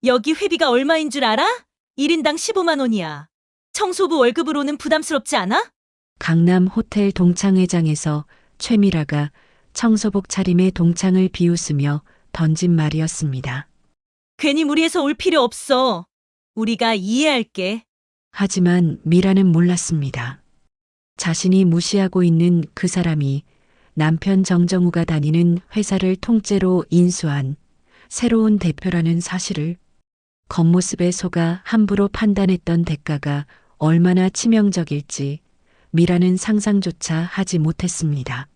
여기 회비가 얼마인 줄 알아? 1인당 15만 원이야. 청소부 월급으로는 부담스럽지 않아? 강남 호텔 동창회장에서 최미라가 청소복 차림의 동창을 비웃으며 던진 말이었습니다. 괜히 무리해서 올 필요 없어. 우리가 이해할게. 하지만 미라는 몰랐습니다. 자신이 무시하고 있는 그 사람이 남편 정정우가 다니는 회사를 통째로 인수한 새로운 대표라는 사실을. 겉모습에 속아 함부로 판단했던 대가가 얼마나 치명적일지 미라는 상상조차 하지 못했습니다.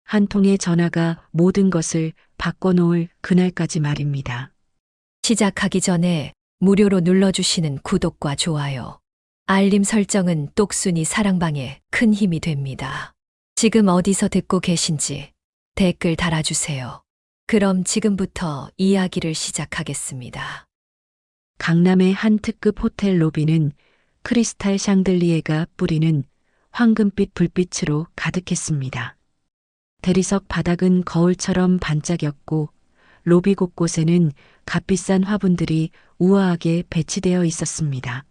한 통의 전화가 모든 것을 바꿔놓을 그날까지 말입니다. 시작하기 전에 무료로 눌러주시는 구독과 좋아요, 알림 설정은 똑순이 사랑방에 큰 힘이 됩니다. 지금 어디서 듣고 계신지 댓글 달아주세요. 그럼 지금부터 이야기를 시작하겠습니다. 강남의 한 특급 호텔 로비는 크리스탈 샹들리에가 뿌리는 황금빛 불빛으로 가득했습니다. 대리석 바닥은 거울처럼 반짝였고 로비 곳곳에는 값비싼 화분들이 우아하게 배치되어 있었습니다.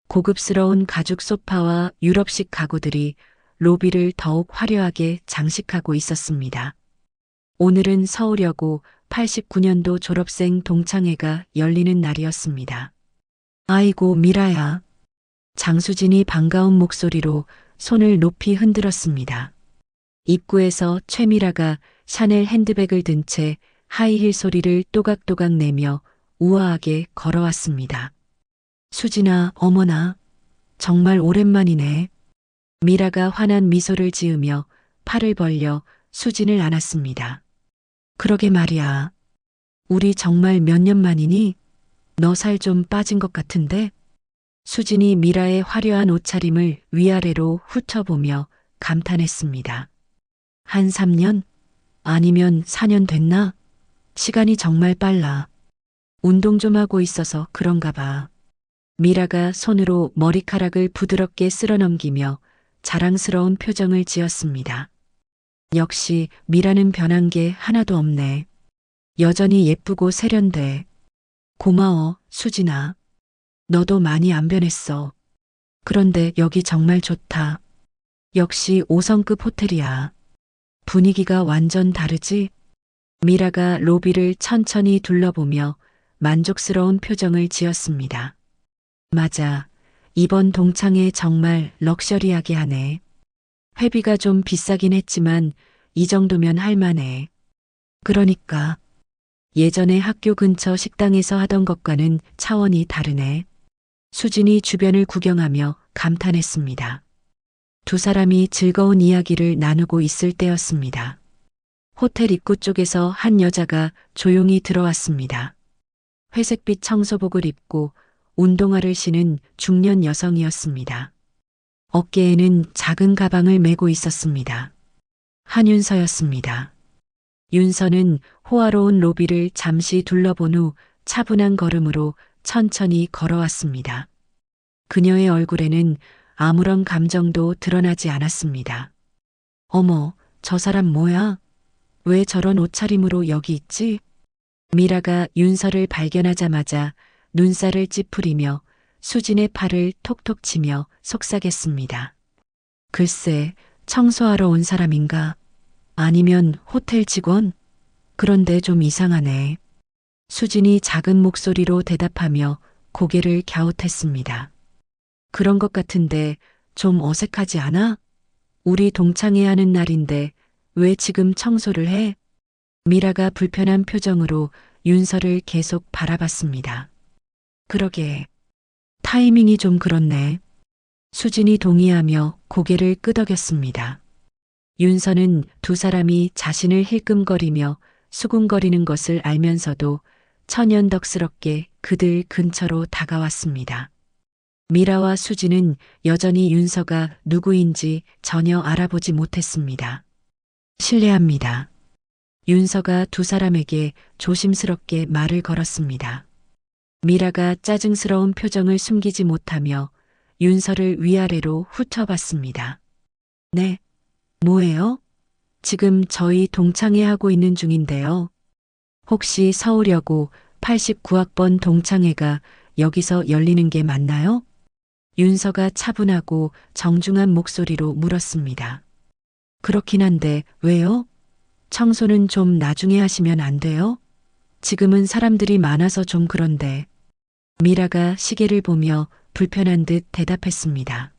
고급스러운 가죽 소파와 유럽식 가구들이 로비를 더욱 화려하게 장식하고 있었습니다. 오늘은 서울여고 89년도 졸업생 동창회가 열리는 날이었습니다. 아이고 미라야. 장수진이 반가운 목소리로 손을 높이 흔들었습니다. 입구에서 최미라가 샤넬 핸드백을 든 채 하이힐 소리를 또각또각 내며 우아하게 걸어왔습니다. 수진아, 어머나. 정말 오랜만이네. 미라가 환한 미소를 지으며 팔을 벌려 수진을 안았습니다. 그러게 말이야. 우리 정말 몇 년 만이니? 너 살 좀 빠진 것 같은데? 수진이 미라의 화려한 옷차림을 위아래로 훑어보며 감탄했습니다. 한 3년? 아니면 4년 됐나? 시간이 정말 빨라. 운동 좀 하고 있어서 그런가 봐. 미라가 손으로 머리카락을 부드럽게 쓸어넘기며 자랑스러운 표정을 지었습니다. 역시 미라는 변한 게 하나도 없네. 여전히 예쁘고 세련돼. 고마워, 수진아. 너도 많이 안 변했어. 그런데 여기 정말 좋다. 역시 5성급 호텔이야. 분위기가 완전 다르지? 미라가 로비를 천천히 둘러보며 만족스러운 표정을 지었습니다. 맞아. 이번 동창회 정말 럭셔리하게 하네. 회비가 좀 비싸긴 했지만 이 정도면 할만해. 그러니까 예전에 학교 근처 식당에서 하던 것과는 차원이 다르네. 수진이 주변을 구경하며 감탄했습니다. 두 사람이 즐거운 이야기를 나누고 있을 때였습니다. 호텔 입구 쪽에서 한 여자가 조용히 들어왔습니다. 회색빛 청소복을 입고 운동화를 신은 중년 여성이었습니다. 어깨에는 작은 가방을 메고 있었습니다. 한윤서였습니다. 윤서는 호화로운 로비를 잠시 둘러본 후 차분한 걸음으로 천천히 걸어왔습니다. 그녀의 얼굴에는 아무런 감정도 드러나지 않았습니다. 어머, 저 사람 뭐야? 왜 저런 옷차림으로 여기 있지? 미라가 윤서를 발견하자마자 눈살을 찌푸리며 수진의 팔을 톡톡 치며 속삭였습니다. 글쎄, 청소하러 온 사람인가? 아니면 호텔 직원? 그런데 좀 이상하네. 수진이 작은 목소리로 대답하며 고개를 갸웃했습니다. 그런 것 같은데 좀 어색하지 않아? 우리 동창회 하는 날인데 왜 지금 청소를 해? 미라가 불편한 표정으로 윤서를 계속 바라봤습니다. 그러게. 타이밍이 좀 그렇네. 수진이 동의하며 고개를 끄덕였습니다. 윤서는 두 사람이 자신을 힐끔거리며 수군거리는 것을 알면서도 천연덕스럽게 그들 근처로 다가왔습니다. 미라와 수진은 여전히 윤서가 누구인지 전혀 알아보지 못했습니다. 실례합니다. 윤서가 두 사람에게 조심스럽게 말을 걸었습니다. 미라가 짜증스러운 표정을 숨기지 못하며 윤서를 위아래로 훑어봤습니다. 네, 뭐예요? 지금 저희 동창회 하고 있는 중인데요. 혹시 서울여고 89학번 동창회가 여기서 열리는 게 맞나요? 윤서가 차분하고 정중한 목소리로 물었습니다. 그렇긴 한데 왜요? 청소는 좀 나중에 하시면 안 돼요? 지금은 사람들이 많아서 좀 그런데. 미라가 시계를 보며 불편한 듯 대답했습니다.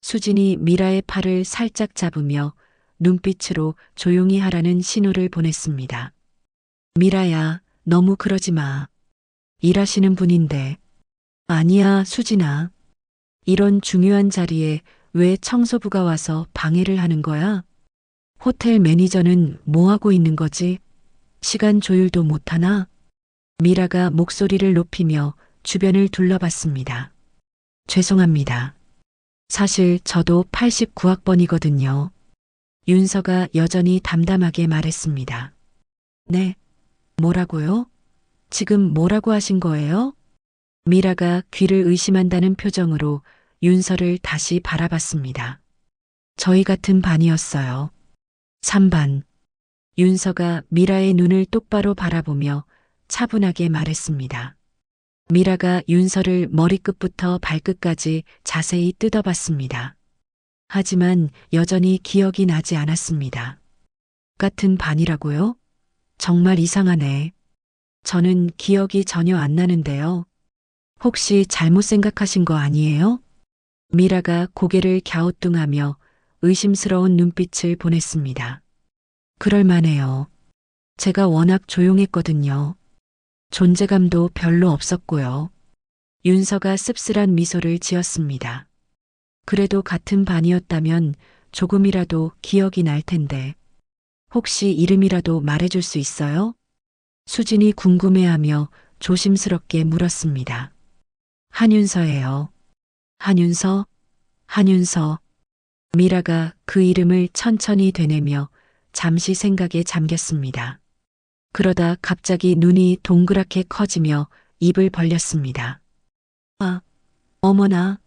수진이 미라의 팔을 살짝 잡으며 눈빛으로 조용히 하라는 신호를 보냈습니다. 미라야, 너무 그러지 마. 일하시는 분인데. 아니야, 수진아. 이런 중요한 자리에 왜 청소부가 와서 방해를 하는 거야? 호텔 매니저는 뭐 하고 있는 거지? 시간 조율도 못하나? 미라가 목소리를 높이며 주변을 둘러봤습니다. 죄송합니다. 사실 저도 89학번이거든요. 윤서가 여전히 담담하게 말했습니다. 네. 뭐라고요? 지금 뭐라고 하신 거예요? 미라가 귀를 의심한다는 표정으로 윤서를 다시 바라봤습니다. 저희 같은 반이었어요. 3반. 윤서가 미라의 눈을 똑바로 바라보며 차분하게 말했습니다. 미라가 윤서를 머리끝부터 발끝까지 자세히 뜯어봤습니다. 하지만 여전히 기억이 나지 않았습니다. 같은 반이라고요? 정말 이상하네. 저는 기억이 전혀 안 나는데요. 혹시 잘못 생각하신 거 아니에요? 미라가 고개를 갸우뚱하며 의심스러운 눈빛을 보냈습니다. 그럴만해요. 제가 워낙 조용했거든요. 존재감도 별로 없었고요. 윤서가 씁쓸한 미소를 지었습니다. 그래도 같은 반이었다면 조금이라도 기억이 날 텐데. 혹시 이름이라도 말해줄 수 있어요? 수진이 궁금해하며 조심스럽게 물었습니다. 한윤서예요. 한윤서? 한윤서. 미라가 그 이름을 천천히 되뇌며 잠시 생각에 잠겼습니다. 그러다 갑자기 눈이 동그랗게 커지며 입을 벌렸습니다. 아, 어머나.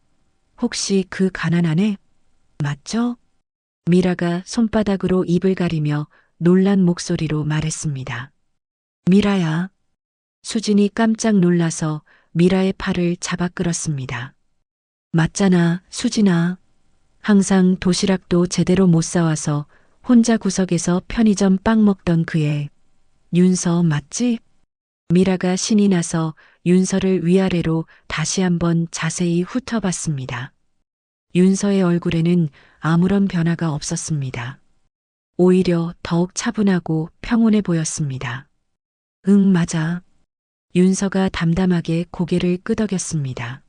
혹시 그 가난한 애? 맞죠? 미라가 손바닥으로 입을 가리며 놀란 목소리로 말했습니다. 미라야. 수진이 깜짝 놀라서 미라의 팔을 잡아 끌었습니다. 맞잖아, 수진아. 항상 도시락도 제대로 못 사와서 혼자 구석에서 편의점 빵 먹던 그 애. 윤서 맞지? 미라가 신이 나서 윤서를 위아래로 다시 한번 자세히 훑어봤습니다. 윤서의 얼굴에는 아무런 변화가 없었습니다. 오히려 더욱 차분하고 평온해 보였습니다. 응, 맞아. 윤서가 담담하게 고개를 끄덕였습니다.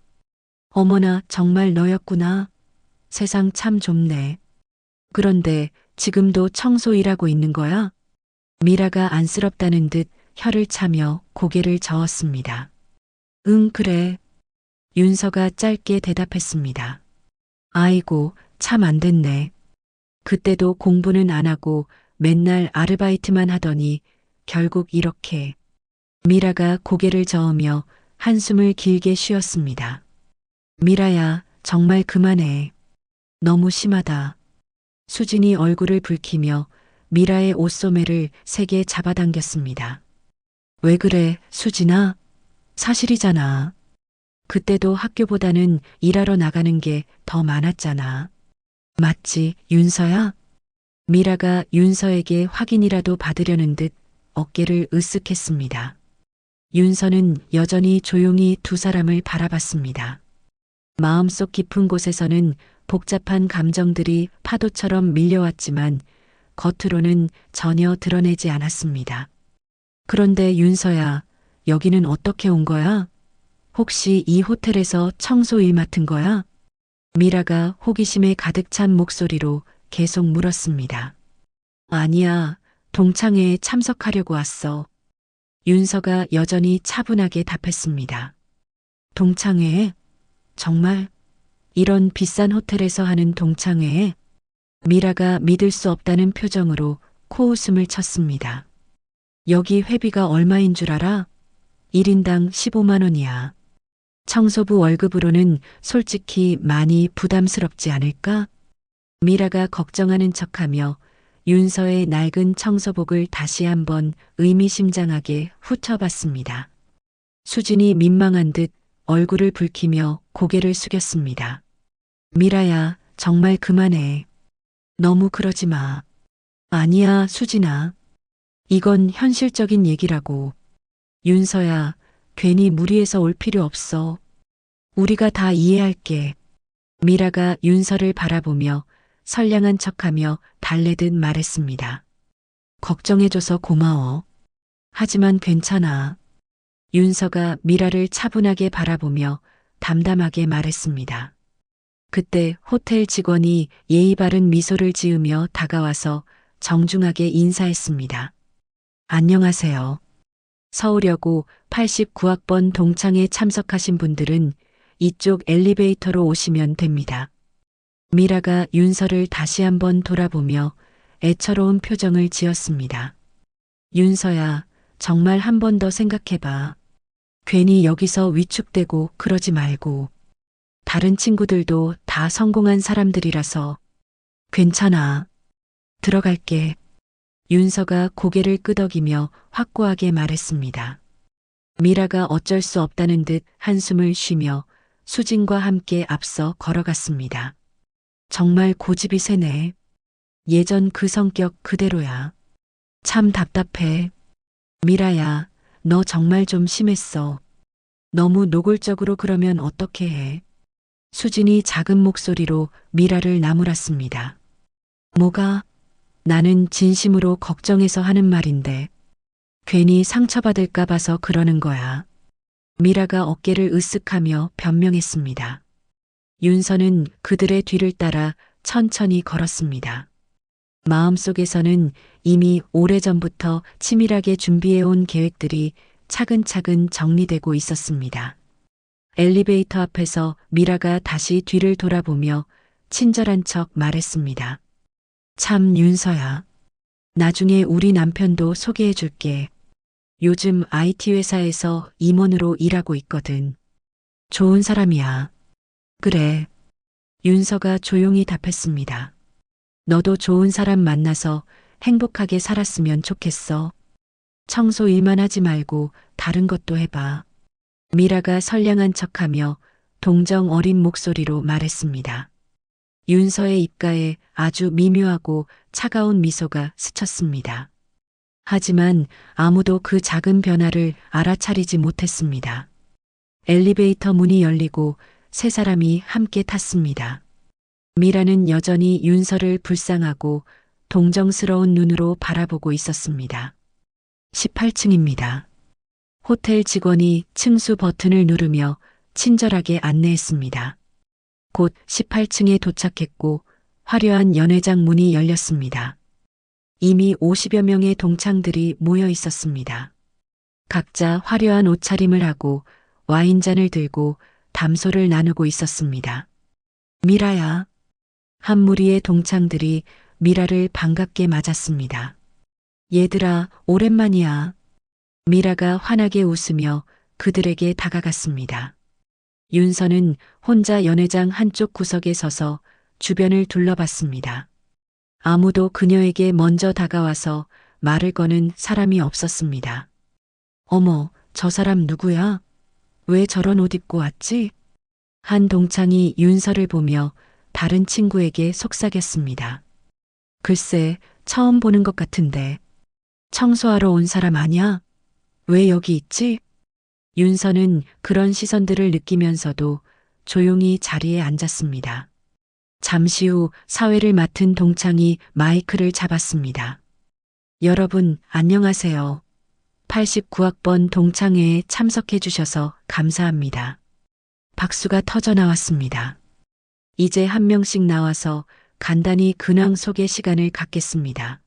어머나, 정말 너였구나. 세상 참 좁네. 그런데 지금도 청소 일하고 있는 거야? 미라가 안쓰럽다는 듯 혀를 차며 고개를 저었습니다. 응, 그래. 윤서가 짧게 대답했습니다. 아이고, 참 안 됐네. 그때도 공부는 안 하고 맨날 아르바이트만 하더니 결국 이렇게. 미라가 고개를 저으며 한숨을 길게 쉬었습니다. 미라야, 정말 그만해. 너무 심하다. 수진이 얼굴을 붉히며 미라의 옷소매를 세게 잡아당겼습니다. 왜 그래, 수진아? 사실이잖아. 그때도 학교보다는 일하러 나가는 게 더 많았잖아. 맞지, 윤서야? 미라가 윤서에게 확인이라도 받으려는 듯 어깨를 으쓱했습니다. 윤서는 여전히 조용히 두 사람을 바라봤습니다. 마음속 깊은 곳에서는 복잡한 감정들이 파도처럼 밀려왔지만 겉으로는 전혀 드러내지 않았습니다. 그런데 윤서야, 여기는 어떻게 온 거야? 혹시 이 호텔에서 청소 일 맡은 거야? 미라가 호기심에 가득 찬 목소리로 계속 물었습니다. 아니야, 동창회에 참석하려고 왔어. 윤서가 여전히 차분하게 답했습니다. 동창회에? 정말? 이런 비싼 호텔에서 하는 동창회에? 미라가 믿을 수 없다는 표정으로 코웃음을 쳤습니다. 여기 회비가 얼마인 줄 알아? 1인당 15만 원이야. 청소부 월급으로는 솔직히 많이 부담스럽지 않을까? 미라가 걱정하는 척하며 윤서의 낡은 청소복을 다시 한번 의미심장하게 훑어봤습니다. 수진이 민망한 듯 얼굴을 붉히며 고개를 숙였습니다. 미라야, 정말 그만해. 너무 그러지 마. 아니야, 수진아. 이건 현실적인 얘기라고. 윤서야, 괜히 무리해서 올 필요 없어. 우리가 다 이해할게. 미라가 윤서를 바라보며 선량한 척하며 달래듯 말했습니다. 걱정해줘서 고마워. 하지만 괜찮아. 윤서가 미라를 차분하게 바라보며 담담하게 말했습니다. 그때 호텔 직원이 예의 바른 미소를 지으며 다가와서 정중하게 인사했습니다. 안녕하세요. 서울여고 89학번 동창에 참석하신 분들은 이쪽 엘리베이터로 오시면 됩니다. 미라가 윤서를 다시 한번 돌아보며 애처로운 표정을 지었습니다. 윤서야, 정말 한 번 더 생각해봐. 괜히 여기서 위축되고 그러지 말고. 다른 친구들도 다 성공한 사람들이라서. 괜찮아. 들어갈게. 윤서가 고개를 끄덕이며 확고하게 말했습니다. 미라가 어쩔 수 없다는 듯 한숨을 쉬며 수진과 함께 앞서 걸어갔습니다. 정말 고집이 세네. 예전 그 성격 그대로야. 참 답답해. 미라야, 너 정말 좀 심했어. 너무 노골적으로 그러면 어떻게 해? 수진이 작은 목소리로 미라를 나무랐습니다. 뭐가? 나는 진심으로 걱정해서 하는 말인데 괜히 상처받을까 봐서 그러는 거야. 미라가 어깨를 으쓱하며 변명했습니다. 윤서는 그들의 뒤를 따라 천천히 걸었습니다. 마음속에서는 이미 오래전부터 치밀하게 준비해온 계획들이 차근차근 정리되고 있었습니다. 엘리베이터 앞에서 미라가 다시 뒤를 돌아보며 친절한 척 말했습니다. 참 윤서야. 나중에 우리 남편도 소개해 줄게. 요즘 IT 회사에서 임원으로 일하고 있거든. 좋은 사람이야. 그래. 윤서가 조용히 답했습니다. 너도 좋은 사람 만나서 행복하게 살았으면 좋겠어. 청소 일만 하지 말고 다른 것도 해봐. 미라가 선량한 척하며 동정 어린 목소리로 말했습니다. 윤서의 입가에 아주 미묘하고 차가운 미소가 스쳤습니다. 하지만 아무도 그 작은 변화를 알아차리지 못했습니다. 엘리베이터 문이 열리고 세 사람이 함께 탔습니다. 미라는 여전히 윤서를 불쌍하고 동정스러운 눈으로 바라보고 있었습니다. 18층입니다. 호텔 직원이 층수 버튼을 누르며 친절하게 안내했습니다. 곧 18층에 도착했고 화려한 연회장 문이 열렸습니다. 이미 50여 명의 동창들이 모여 있었습니다. 각자 화려한 옷차림을 하고 와인잔을 들고 담소를 나누고 있었습니다. 미라야. 한 무리의 동창들이 미라를 반갑게 맞았습니다. 얘들아, 오랜만이야. 미라가 환하게 웃으며 그들에게 다가갔습니다. 윤서는 혼자 연회장 한쪽 구석에 서서 주변을 둘러봤습니다. 아무도 그녀에게 먼저 다가와서 말을 거는 사람이 없었습니다. 어머, 저 사람 누구야? 왜 저런 옷 입고 왔지? 한 동창이 윤서를 보며 다른 친구에게 속삭였습니다. 글쎄, 처음 보는 것 같은데. 청소하러 온 사람 아니야? 왜 여기 있지? 윤서는 그런 시선들을 느끼면서도 조용히 자리에 앉았습니다. 잠시 후 사회를 맡은 동창이 마이크를 잡았습니다. 여러분, 안녕하세요. 89학번 동창회에 참석해 주셔서 감사합니다. 박수가 터져 나왔습니다. 이제 한 명씩 나와서 간단히 근황 소개 시간을 갖겠습니다.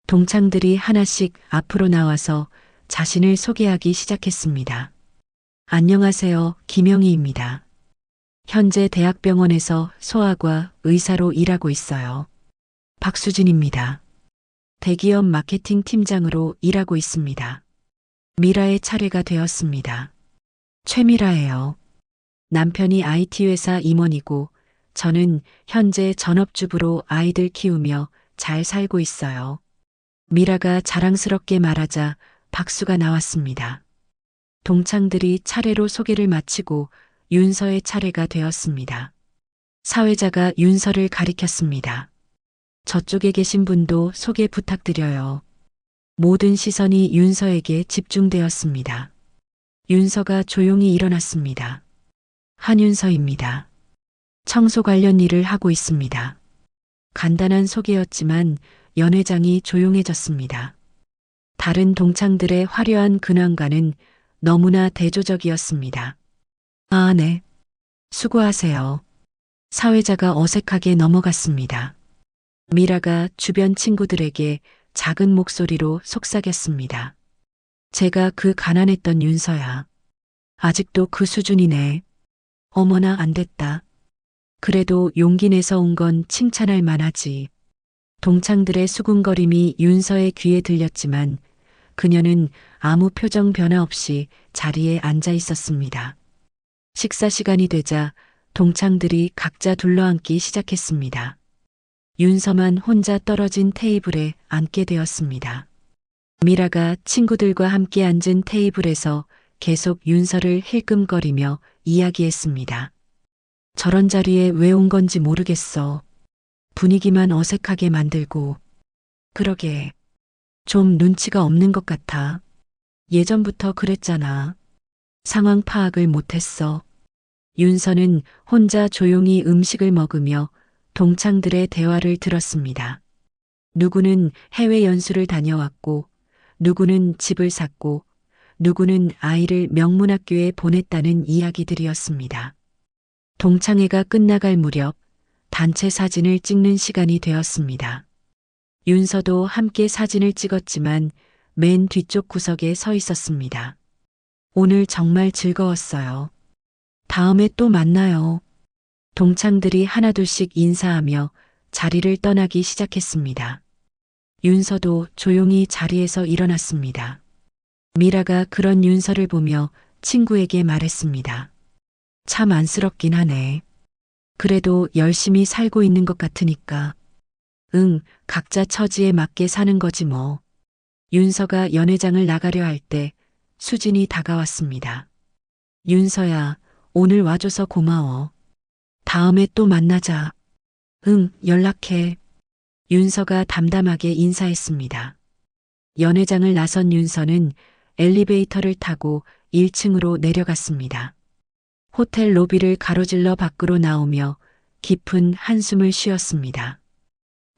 동창들이 하나씩 앞으로 나와서 자신을 소개하기 시작했습니다. 안녕하세요, 김영희입니다. 현재 대학병원에서 소아과 의사로 일하고 있어요. 박수진입니다. 대기업 마케팅 팀장으로 일하고 있습니다. 미라의 차례가 되었습니다. 최미라예요. 남편이 IT 회사 임원이고 저는 현재 전업주부로 아이들 키우며 잘 살고 있어요. 미라가 자랑스럽게 말하자 박수가 나왔습니다. 동창들이 차례로 소개를 마치고 윤서의 차례가 되었습니다. 사회자가 윤서를 가리켰습니다. 저쪽에 계신 분도 소개 부탁드려요. 모든 시선이 윤서에게 집중되었습니다. 윤서가 조용히 일어났습니다. 한윤서입니다. 청소 관련 일을 하고 있습니다. 간단한 소개였지만 연회장이 조용해졌습니다. 다른 동창들의 화려한 근황과는 너무나 대조적이었습니다. 아, 네. 수고하세요. 사회자가 어색하게 넘어갔습니다. 미라가 주변 친구들에게 작은 목소리로 속삭였습니다. 제가 그 가난했던 윤서야. 아직도 그 수준이네. 어머나 안 됐다. 그래도 용기 내서 온 건 칭찬할 만하지. 동창들의 수군거림이 윤서의 귀에 들렸지만 그녀는 아무 표정 변화 없이 자리에 앉아 있었습니다. 식사 시간이 되자 동창들이 각자 둘러앉기 시작했습니다. 윤서만 혼자 떨어진 테이블에 앉게 되었습니다. 미라가 친구들과 함께 앉은 테이블에서 계속 윤서를 힐끔거리며 이야기했습니다. 저런 자리에 왜 온 건지 모르겠어. 분위기만 어색하게 만들고. 그러게. 좀 눈치가 없는 것 같아. 예전부터 그랬잖아. 상황 파악을 못했어. 윤서는 혼자 조용히 음식을 먹으며 동창들의 대화를 들었습니다. 누구는 해외 연수를 다녀왔고, 누구는 집을 샀고, 누구는 아이를 명문학교에 보냈다는 이야기들이었습니다. 동창회가 끝나갈 무렵 단체 사진을 찍는 시간이 되었습니다. 윤서도 함께 사진을 찍었지만 맨 뒤쪽 구석에 서 있었습니다. 오늘 정말 즐거웠어요. 다음에 또 만나요. 동창들이 하나둘씩 인사하며 자리를 떠나기 시작했습니다. 윤서도 조용히 자리에서 일어났습니다. 미라가 그런 윤서를 보며 친구에게 말했습니다. 참 안쓰럽긴 하네. 그래도 열심히 살고 있는 것 같으니까. 응, 각자 처지에 맞게 사는 거지 뭐. 윤서가 연회장을 나가려 할 때 수진이 다가왔습니다. 윤서야, 오늘 와줘서 고마워. 다음에 또 만나자. 응, 연락해. 윤서가 담담하게 인사했습니다. 연회장을 나선 윤서는 엘리베이터를 타고 1층으로 내려갔습니다. 호텔 로비를 가로질러 밖으로 나오며 깊은 한숨을 쉬었습니다.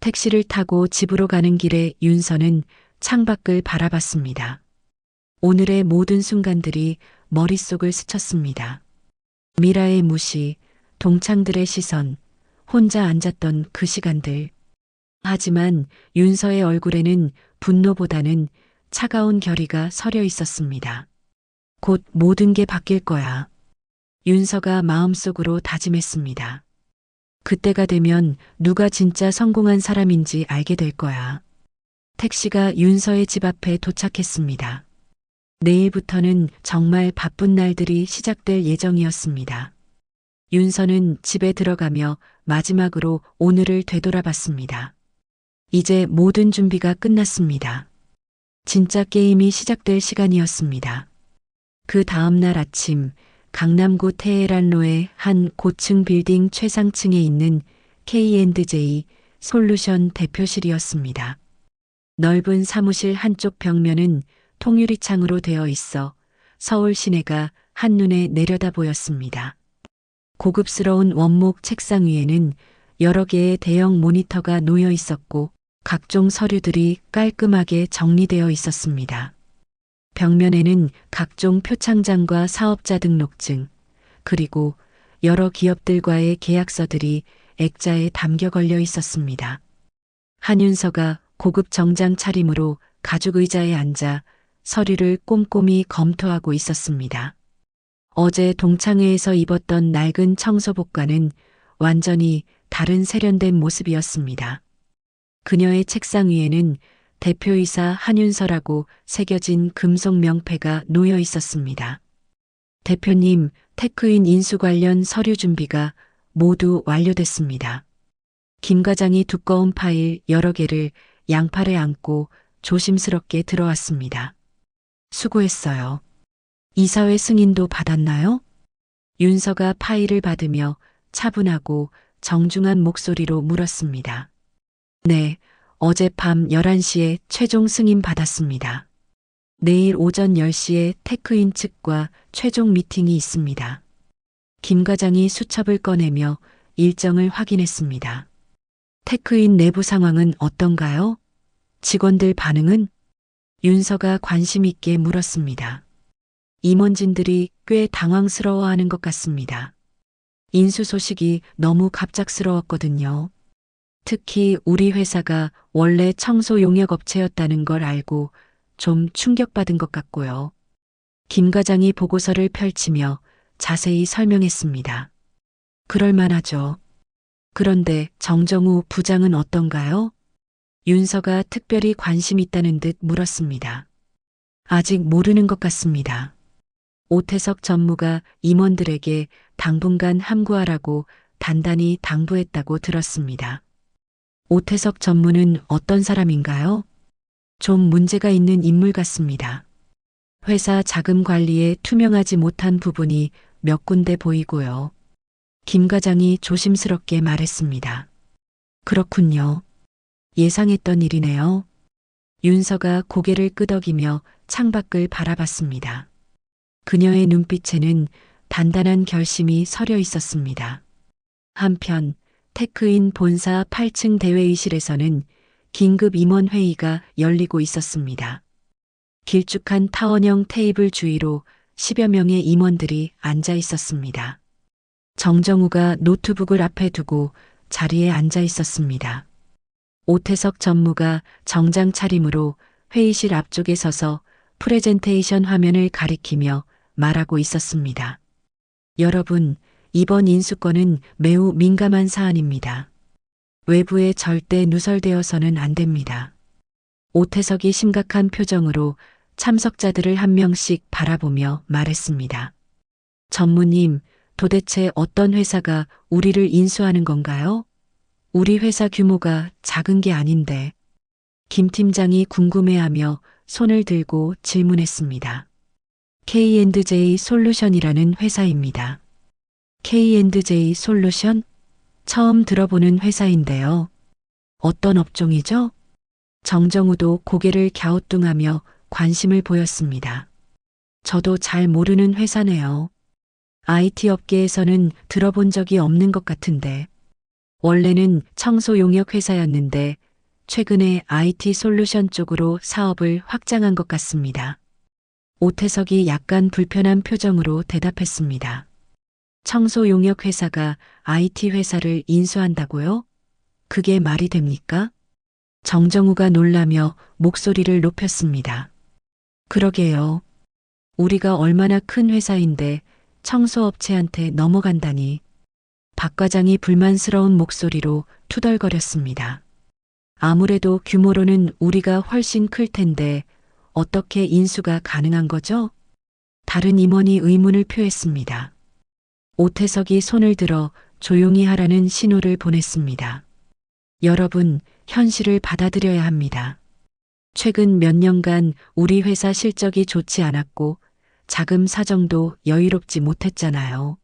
택시를 타고 집으로 가는 길에 윤서는 창밖을 바라봤습니다. 오늘의 모든 순간들이 머릿속을 스쳤습니다. 미라의 무시, 동창들의 시선, 혼자 앉았던 그 시간들. 하지만 윤서의 얼굴에는 분노보다는 차가운 결의가 서려 있었습니다. 곧 모든 게 바뀔 거야. 윤서가 마음속으로 다짐했습니다. 그때가 되면 누가 진짜 성공한 사람인지 알게 될 거야. 택시가 윤서의 집 앞에 도착했습니다. 내일부터는 정말 바쁜 날들이 시작될 예정이었습니다. 윤서는 집에 들어가며 마지막으로 오늘을 되돌아봤습니다. 이제 모든 준비가 끝났습니다. 진짜 게임이 시작될 시간이었습니다. 그 다음날 아침 강남구 테헤란로의 한 고층 빌딩 최상층에 있는 K&J 솔루션 대표실이었습니다. 넓은 사무실 한쪽 벽면은 통유리창으로 되어 있어 서울 시내가 한눈에 내려다 보였습니다. 고급스러운 원목 책상 위에는 여러 개의 대형 모니터가 놓여 있었고 각종 서류들이 깔끔하게 정리되어 있었습니다. 벽면에는 각종 표창장과 사업자 등록증, 그리고 여러 기업들과의 계약서들이 액자에 담겨 걸려 있었습니다. 한윤서가 고급 정장 차림으로 가죽 의자에 앉아 서류를 꼼꼼히 검토하고 있었습니다. 어제 동창회에서 입었던 낡은 청소복과는 완전히 다른 세련된 모습이었습니다. 그녀의 책상 위에는 대표이사 한윤서라고 새겨진 금속 명패가 놓여 있었습니다. 대표님, 테크인 인수 관련 서류 준비가 모두 완료됐습니다. 김 과장이 두꺼운 파일 여러 개를 양팔에 안고 조심스럽게 들어왔습니다. 수고했어요. 이사회 승인도 받았나요? 윤서가 파일을 받으며 차분하고 정중한 목소리로 물었습니다. 네, 어젯밤 11시에 최종 승인 받았습니다. 내일 오전 10시에 테크인 측과 최종 미팅이 있습니다. 김 과장이 수첩을 꺼내며 일정을 확인했습니다. 테크인 내부 상황은 어떤가요? 직원들 반응은? 윤서가 관심 있게 물었습니다. 임원진들이 꽤 당황스러워하는 것 같습니다. 인수 소식이 너무 갑작스러웠거든요. 특히 우리 회사가 원래 청소 용역 업체였다는 걸 알고 좀 충격받은 것 같고요. 김 과장이 보고서를 펼치며 자세히 설명했습니다. 그럴 만하죠. 그런데 정정우 부장은 어떤가요? 윤서가 특별히 관심 있다는 듯 물었습니다. 아직 모르는 것 같습니다. 오태석 전무가 임원들에게 당분간 함구하라고 단단히 당부했다고 들었습니다. 오태석 전무는 어떤 사람인가요? 좀 문제가 있는 인물 같습니다. 회사 자금 관리에 투명하지 못한 부분이 몇 군데 보이고요. 김 과장이 조심스럽게 말했습니다. 그렇군요. 예상했던 일이네요. 윤서가 고개를 끄덕이며 창밖을 바라봤습니다. 그녀의 눈빛에는 단단한 결심이 서려 있었습니다. 한편 테크인 본사 8층 대회의실에서는 긴급 임원 회의가 열리고 있었습니다. 길쭉한 타원형 테이블 주위로 10여 명의 임원들이 앉아 있었습니다. 정정우가 노트북을 앞에 두고 자리에 앉아 있었습니다. 오태석 전무가 정장 차림으로 회의실 앞쪽에 서서 프레젠테이션 화면을 가리키며 말하고 있었습니다. 여러분, 이번 인수권은 매우 민감한 사안입니다. 외부에 절대 누설되어서는 안 됩니다. 오태석이 심각한 표정으로 참석자들을 한 명씩 바라보며 말했습니다. 전무님, 도대체 어떤 회사가 우리를 인수하는 건가요? 우리 회사 규모가 작은 게 아닌데. 김 팀장이 궁금해하며 손을 들고 질문했습니다. K&J 솔루션이라는 회사입니다. K&J 솔루션? 처음 들어보는 회사인데요. 어떤 업종이죠? 정정우도 고개를 갸우뚱하며 관심을 보였습니다. 저도 잘 모르는 회사네요. IT 업계에서는 들어본 적이 없는 것 같은데. 원래는 청소 용역 회사였는데 최근에 IT 솔루션 쪽으로 사업을 확장한 것 같습니다. 오태석이 약간 불편한 표정으로 대답했습니다. 청소 용역 회사가 IT 회사를 인수한다고요? 그게 말이 됩니까? 정정우가 놀라며 목소리를 높였습니다. 그러게요. 우리가 얼마나 큰 회사인데 청소업체한테 넘어간다니. 박 과장이 불만스러운 목소리로 투덜거렸습니다. 아무래도 규모로는 우리가 훨씬 클 텐데 어떻게 인수가 가능한 거죠? 다른 임원이 의문을 표했습니다. 오태석이 손을 들어 조용히 하라는 신호를 보냈습니다. 여러분, 현실을 받아들여야 합니다. 최근 몇 년간 우리 회사 실적이 좋지 않았고 자금 사정도 여유롭지 못했잖아요.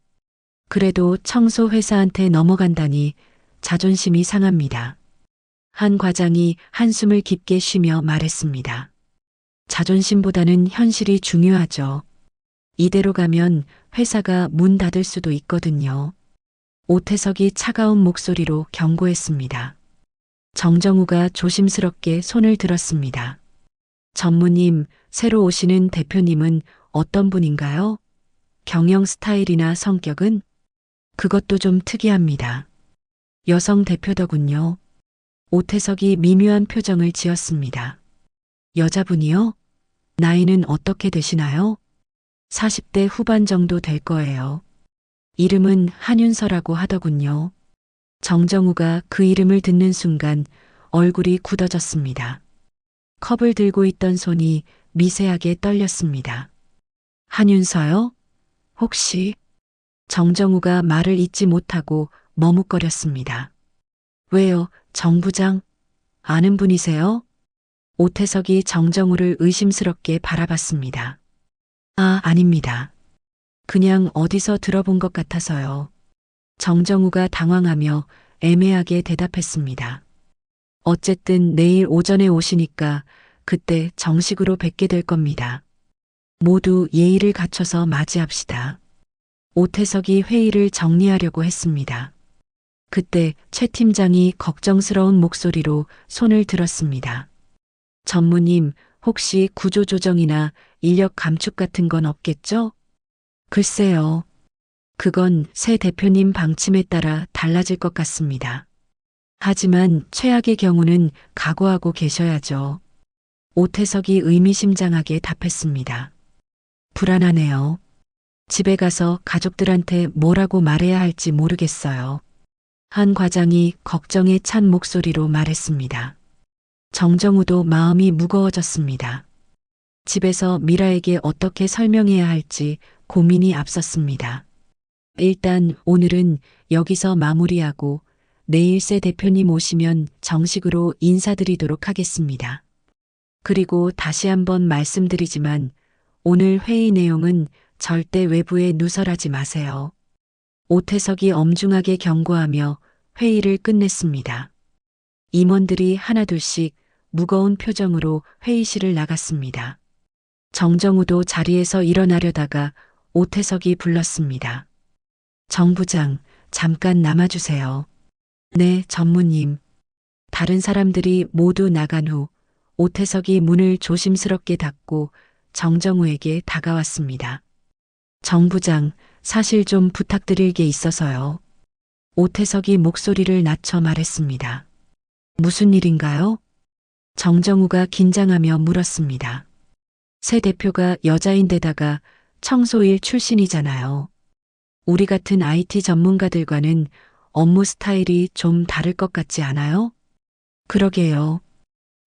그래도 청소 회사한테 넘어간다니 자존심이 상합니다. 한 과장이 한숨을 깊게 쉬며 말했습니다. 자존심보다는 현실이 중요하죠. 이대로 가면 회사가 문 닫을 수도 있거든요. 오태석이 차가운 목소리로 경고했습니다. 정정우가 조심스럽게 손을 들었습니다. 전무님, 새로 오시는 대표님은 어떤 분인가요? 경영 스타일이나 성격은? 그것도 좀 특이합니다. 여성 대표더군요. 오태석이 미묘한 표정을 지었습니다. 여자분이요? 나이는 어떻게 되시나요? 40대 후반 정도 될 거예요. 이름은 한윤서라고 하더군요. 정정우가 그 이름을 듣는 순간 얼굴이 굳어졌습니다. 컵을 들고 있던 손이 미세하게 떨렸습니다. 한윤서요? 혹시? 정정우가 말을 잇지 못하고 머뭇거렸습니다. 왜요, 정 부장? 아는 분이세요? 오태석이 정정우를 의심스럽게 바라봤습니다. 아닙니다. 그냥 어디서 들어본 것 같아서요. 정정우가 당황하며 애매하게 대답했습니다. 어쨌든 내일 오전에 오시니까 그때 정식으로 뵙게 될 겁니다. 모두 예의를 갖춰서 맞이합시다. 오태석이 회의를 정리하려고 했습니다. 그때 최 팀장이 걱정스러운 목소리로 손을 들었습니다. 전무님, 혹시 구조조정이나 인력 감축 같은 건 없겠죠? 글쎄요. 그건 새 대표님 방침에 따라 달라질 것 같습니다. 하지만 최악의 경우는 각오하고 계셔야죠. 오태석이 의미심장하게 답했습니다. 불안하네요. 집에 가서 가족들한테 뭐라고 말해야 할지 모르겠어요. 한 과장이 걱정에 찬 목소리로 말했습니다. 정정우도 마음이 무거워졌습니다. 집에서 미라에게 어떻게 설명해야 할지 고민이 앞섰습니다. 일단 오늘은 여기서 마무리하고 내일 새 대표님 오시면 정식으로 인사드리도록 하겠습니다. 그리고 다시 한번 말씀드리지만 오늘 회의 내용은 절대 외부에 누설하지 마세요. 오태석이 엄중하게 경고하며 회의를 끝냈습니다. 임원들이 하나둘씩 무거운 표정으로 회의실을 나갔습니다. 정정우도 자리에서 일어나려다가 오태석이 불렀습니다. 정 부장, 잠깐 남아주세요. 네, 전무님. 다른 사람들이 모두 나간 후 오태석이 문을 조심스럽게 닫고 정정우에게 다가왔습니다. 정 부장, 사실 좀 부탁드릴 게 있어서요. 오태석이 목소리를 낮춰 말했습니다. 무슨 일인가요? 정정우가 긴장하며 물었습니다. 새 대표가 여자인데다가 청소일 출신이잖아요. 우리 같은 IT 전문가들과는 업무 스타일이 좀 다를 것 같지 않아요? 그러게요.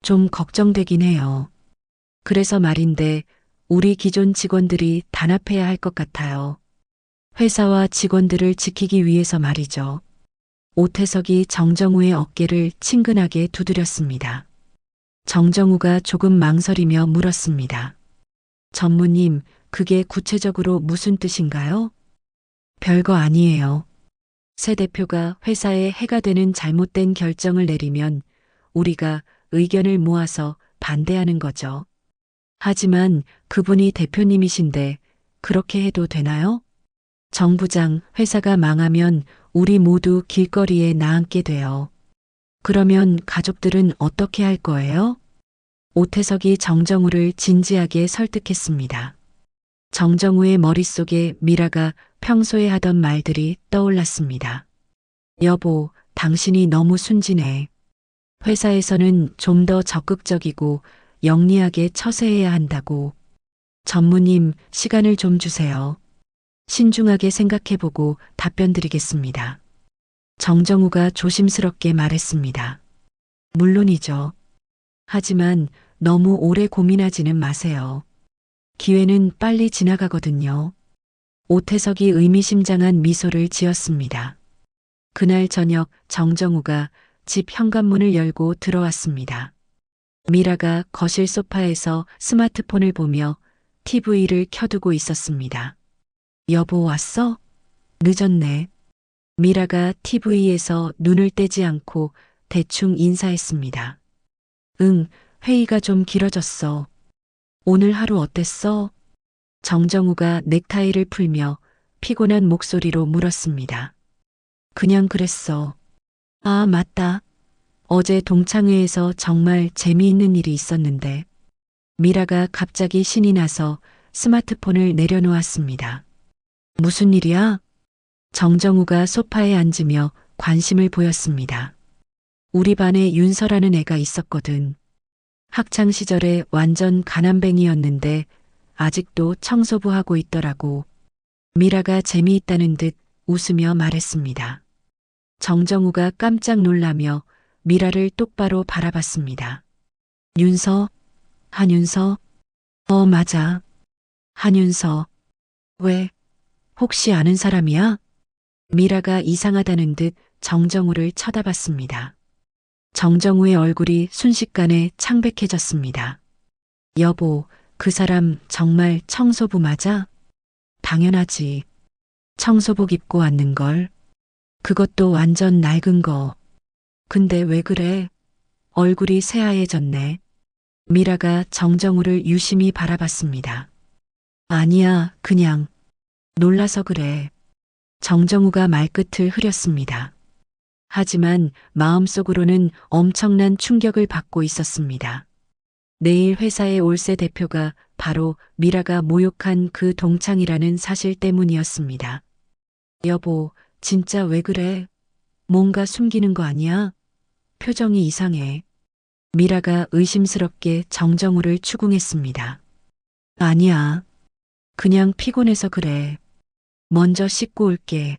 좀 걱정되긴 해요. 그래서 말인데 우리 기존 직원들이 단합해야 할 것 같아요. 회사와 직원들을 지키기 위해서 말이죠. 오태석이 정정우의 어깨를 친근하게 두드렸습니다. 정정우가 조금 망설이며 물었습니다. 전무님, 그게 구체적으로 무슨 뜻인가요? 별거 아니에요. 새 대표가 회사에 해가 되는 잘못된 결정을 내리면 우리가 의견을 모아서 반대하는 거죠. 하지만 그분이 대표님이신데 그렇게 해도 되나요? 정 부장, 회사가 망하면 우리 모두 길거리에 나앉게 돼요. 그러면 가족들은 어떻게 할 거예요? 오태석이 정정우를 진지하게 설득했습니다. 정정우의 머릿속에 미라가 평소에 하던 말들이 떠올랐습니다. 여보, 당신이 너무 순진해. 회사에서는 좀 더 적극적이고 영리하게 처세해야 한다고. 전무님, 시간을 좀 주세요. 신중하게 생각해보고 답변 드리겠습니다. 정정우가 조심스럽게 말했습니다. 물론이죠. 하지만 너무 오래 고민하지는 마세요. 기회는 빨리 지나가거든요. 오태석이 의미심장한 미소를 지었습니다. 그날 저녁 정정우가 집 현관문을 열고 들어왔습니다. 미라가 거실 소파에서 스마트폰을 보며 TV를 켜두고 있었습니다. 여보 왔어? 늦었네. 미라가 TV에서 눈을 떼지 않고 대충 인사했습니다. 응, 회의가 좀 길어졌어. 오늘 하루 어땠어? 정정우가 넥타이를 풀며 피곤한 목소리로 물었습니다. 그냥 그랬어. 아, 맞다. 어제 동창회에서 정말 재미있는 일이 있었는데. 미라가 갑자기 신이 나서 스마트폰을 내려놓았습니다. 무슨 일이야? 정정우가 소파에 앉으며 관심을 보였습니다. 우리 반에 윤서라는 애가 있었거든. 학창 시절에 완전 가난뱅이였는데 아직도 청소부 하고 있더라고. 미라가 재미있다는 듯 웃으며 말했습니다. 정정우가 깜짝 놀라며 미라를 똑바로 바라봤습니다. 윤서? 한윤서? 맞아. 한윤서. 왜? 혹시 아는 사람이야? 미라가 이상하다는 듯 정정우를 쳐다봤습니다. 정정우의 얼굴이 순식간에 창백해졌습니다. 여보, 그 사람 정말 청소부 맞아? 당연하지. 청소복 입고 왔는 걸. 그것도 완전 낡은 거. 근데 왜 그래? 얼굴이 새하얘졌네. 미라가 정정우를 유심히 바라봤습니다. 아니야, 그냥 놀라서 그래. 정정우가 말끝을 흐렸습니다. 하지만 마음속으로는 엄청난 충격을 받고 있었습니다. 내일 회사에 올 새 대표가 바로 미라가 모욕한 그 동창이라는 사실 때문이었습니다. 여보, 진짜 왜 그래? 뭔가 숨기는 거 아니야? 표정이 이상해. 미라가 의심스럽게 정정우를 추궁했습니다. 아니야. 그냥 피곤해서 그래. 먼저 씻고 올게.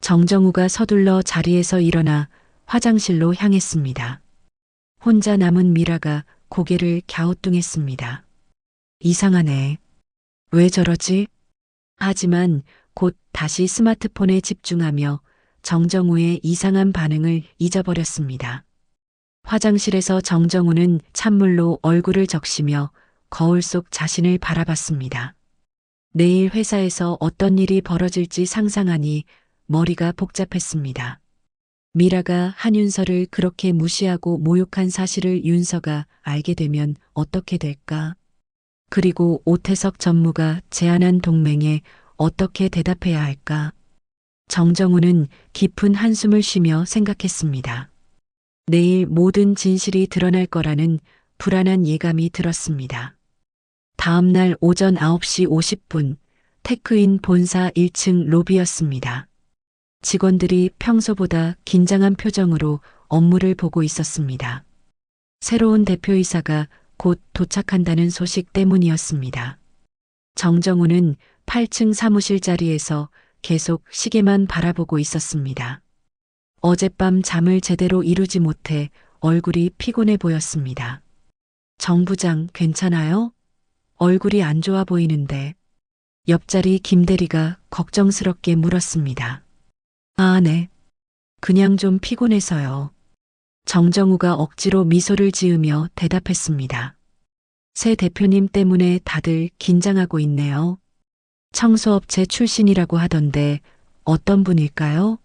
정정우가 서둘러 자리에서 일어나 화장실로 향했습니다. 혼자 남은 미라가 고개를 갸우뚱했습니다. 이상하네. 왜 저러지? 하지만 곧 다시 스마트폰에 집중하며 정정우의 이상한 반응을 잊어버렸습니다. 화장실에서 정정우는 찬물로 얼굴을 적시며 거울 속 자신을 바라봤습니다. 내일 회사에서 어떤 일이 벌어질지 상상하니 머리가 복잡했습니다. 미라가 한윤서를 그렇게 무시하고 모욕한 사실을 윤서가 알게 되면 어떻게 될까? 그리고 오태석 전무가 제안한 동맹에 어떻게 대답해야 할까? 정정우는 깊은 한숨을 쉬며 생각했습니다. 내일 모든 진실이 드러날 거라는 불안한 예감이 들었습니다. 다음 날 오전 9시 50분 테크인 본사 1층 로비였습니다. 직원들이 평소보다 긴장한 표정으로 업무를 보고 있었습니다. 새로운 대표이사가 곧 도착한다는 소식 때문이었습니다. 정정우는 8층 사무실 자리에서 계속 시계만 바라보고 있었습니다. 어젯밤 잠을 제대로 이루지 못해 얼굴이 피곤해 보였습니다. 정 부장 괜찮아요? 얼굴이 안 좋아 보이는데. 옆자리 김대리가 걱정스럽게 물었습니다. 아, 네. 그냥 좀 피곤해서요. 정정우가 억지로 미소를 지으며 대답했습니다. 새 대표님 때문에 다들 긴장하고 있네요. 청소업체 출신이라고 하던데 어떤 분일까요?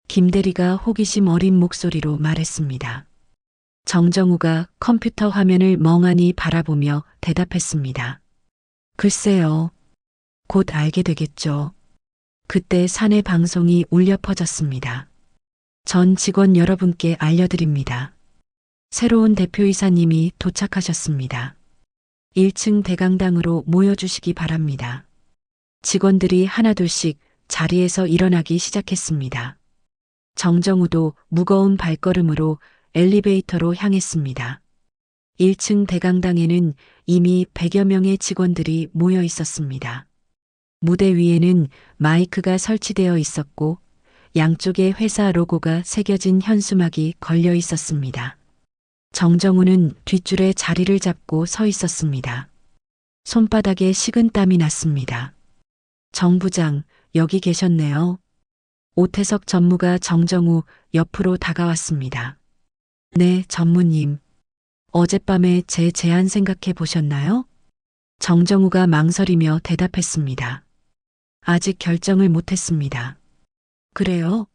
김대리가 호기심 어린 목소리로 말했습니다. 정정우가 컴퓨터 화면을 멍하니 바라보며 대답했습니다. 글쎄요. 곧 알게 되겠죠. 그때 사내 방송이 울려 퍼졌습니다. 전 직원 여러분께 알려드립니다. 새로운 대표이사님이 도착하셨습니다. 1층 대강당으로 모여주시기 바랍니다. 직원들이 하나둘씩 자리에서 일어나기 시작했습니다. 정정우도 무거운 발걸음으로 엘리베이터로 향했습니다. 1층 대강당에는 이미 100여 명의 직원들이 모여 있었습니다. 무대 위에는 마이크가 설치되어 있었고 양쪽에 회사 로고가 새겨진 현수막이 걸려 있었습니다. 정정우는 뒷줄에 자리를 잡고 서 있었습니다. 손바닥에 식은땀이 났습니다. 정 부장, 여기 계셨네요. 오태석 전무가 정정우 옆으로 다가왔습니다. 네, 전무님. 어젯밤에 제 제안 생각해 보셨나요? 정정우가 망설이며 대답했습니다. 아직 결정을 못했습니다. 그래요?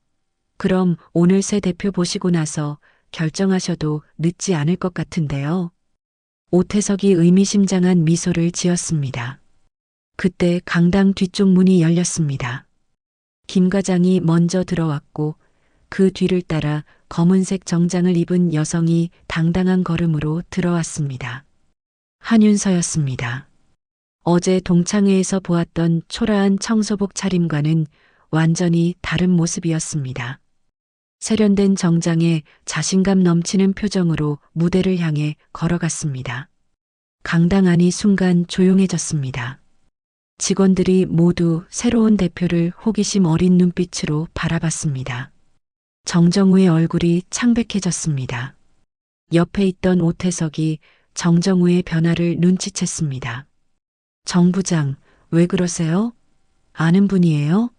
그럼 오늘 새 대표 보시고 나서 결정하셔도 늦지 않을 것 같은데요. 오태석이 의미심장한 미소를 지었습니다. 그때 강당 뒤쪽 문이 열렸습니다. 김 과장이 먼저 들어왔고 그 뒤를 따라 검은색 정장을 입은 여성이 당당한 걸음으로 들어왔습니다. 한윤서였습니다. 어제 동창회에서 보았던 초라한 청소복 차림과는 완전히 다른 모습이었습니다. 세련된 정장에 자신감 넘치는 표정으로 무대를 향해 걸어갔습니다. 강당 안이 순간 조용해졌습니다. 직원들이 모두 새로운 대표를 호기심 어린 눈빛으로 바라봤습니다. 정정우의 얼굴이 창백해졌습니다. 옆에 있던 오태석이 정정우의 변화를 눈치챘습니다. 정 부장, 왜 그러세요? 아는 분이에요?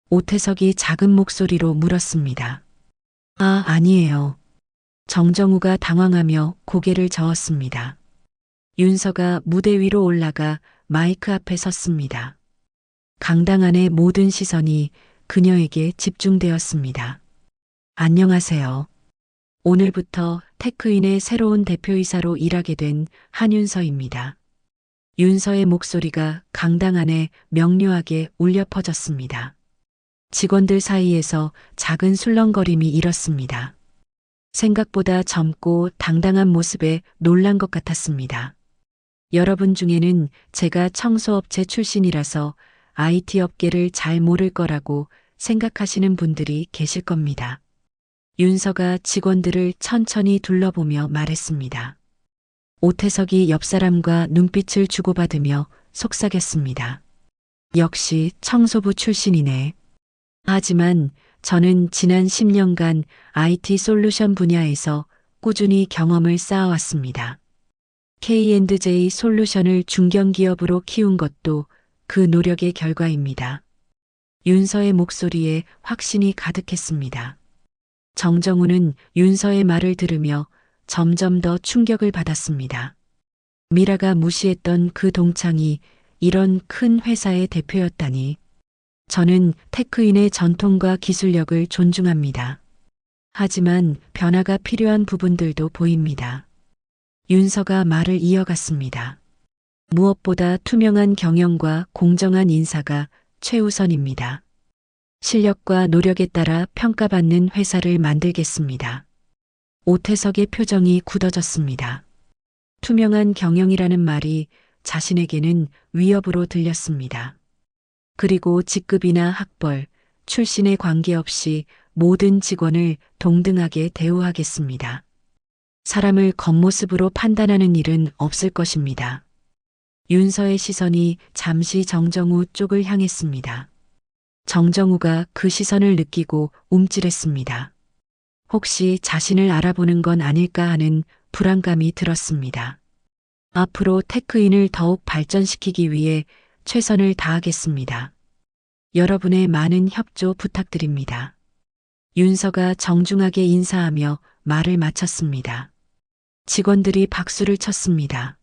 오태석이 작은 목소리로 물었습니다. 아, 아니에요. 정정우가 당황하며 고개를 저었습니다. 윤서가 무대 위로 올라가 마이크 앞에 섰습니다. 강당 안의 모든 시선이 그녀에게 집중되었습니다. 안녕하세요. 오늘부터 테크인의 새로운 대표이사로 일하게 된 한윤서입니다. 윤서의 목소리가 강당 안에 명료하게 울려 퍼졌습니다. 직원들 사이에서 작은 술렁거림이 일었습니다. 생각보다 젊고 당당한 모습에 놀란 것 같았습니다. 여러분 중에는 제가 청소업체 출신이라서 IT 업계를 잘 모를 거라고 생각하시는 분들이 계실 겁니다. 윤서가 직원들을 천천히 둘러보며 말했습니다. 오태석이 옆 사람과 눈빛을 주고받으며 속삭였습니다. 역시 청소부 출신이네. 하지만 저는 지난 10년간 IT 솔루션 분야에서 꾸준히 경험을 쌓아왔습니다. K&J 솔루션을 중견기업으로 키운 것도 그 노력의 결과입니다. 윤서의 목소리에 확신이 가득했습니다. 정정우는 윤서의 말을 들으며 점점 더 충격을 받았습니다. 미라가 무시했던 그 동창이 이런 큰 회사의 대표였다니. 저는 테크인의 전통과 기술력을 존중합니다. 하지만 변화가 필요한 부분들도 보입니다. 윤서가 말을 이어갔습니다. 무엇보다 투명한 경영과 공정한 인사가 최우선입니다. 실력과 노력에 따라 평가받는 회사를 만들겠습니다. 오태석의 표정이 굳어졌습니다. 투명한 경영이라는 말이 자신에게는 위협으로 들렸습니다. 그리고 직급이나 학벌, 출신에 관계없이 모든 직원을 동등하게 대우하겠습니다. 사람을 겉모습으로 판단하는 일은 없을 것입니다. 윤서의 시선이 잠시 정정우 쪽을 향했습니다. 정정우가 그 시선을 느끼고 움찔했습니다. 혹시 자신을 알아보는 건 아닐까 하는 불안감이 들었습니다. 앞으로 테크인을 더욱 발전시키기 위해 최선을 다하겠습니다. 여러분의 많은 협조 부탁드립니다. 윤서가 정중하게 인사하며 말을 마쳤습니다. 직원들이 박수를 쳤습니다.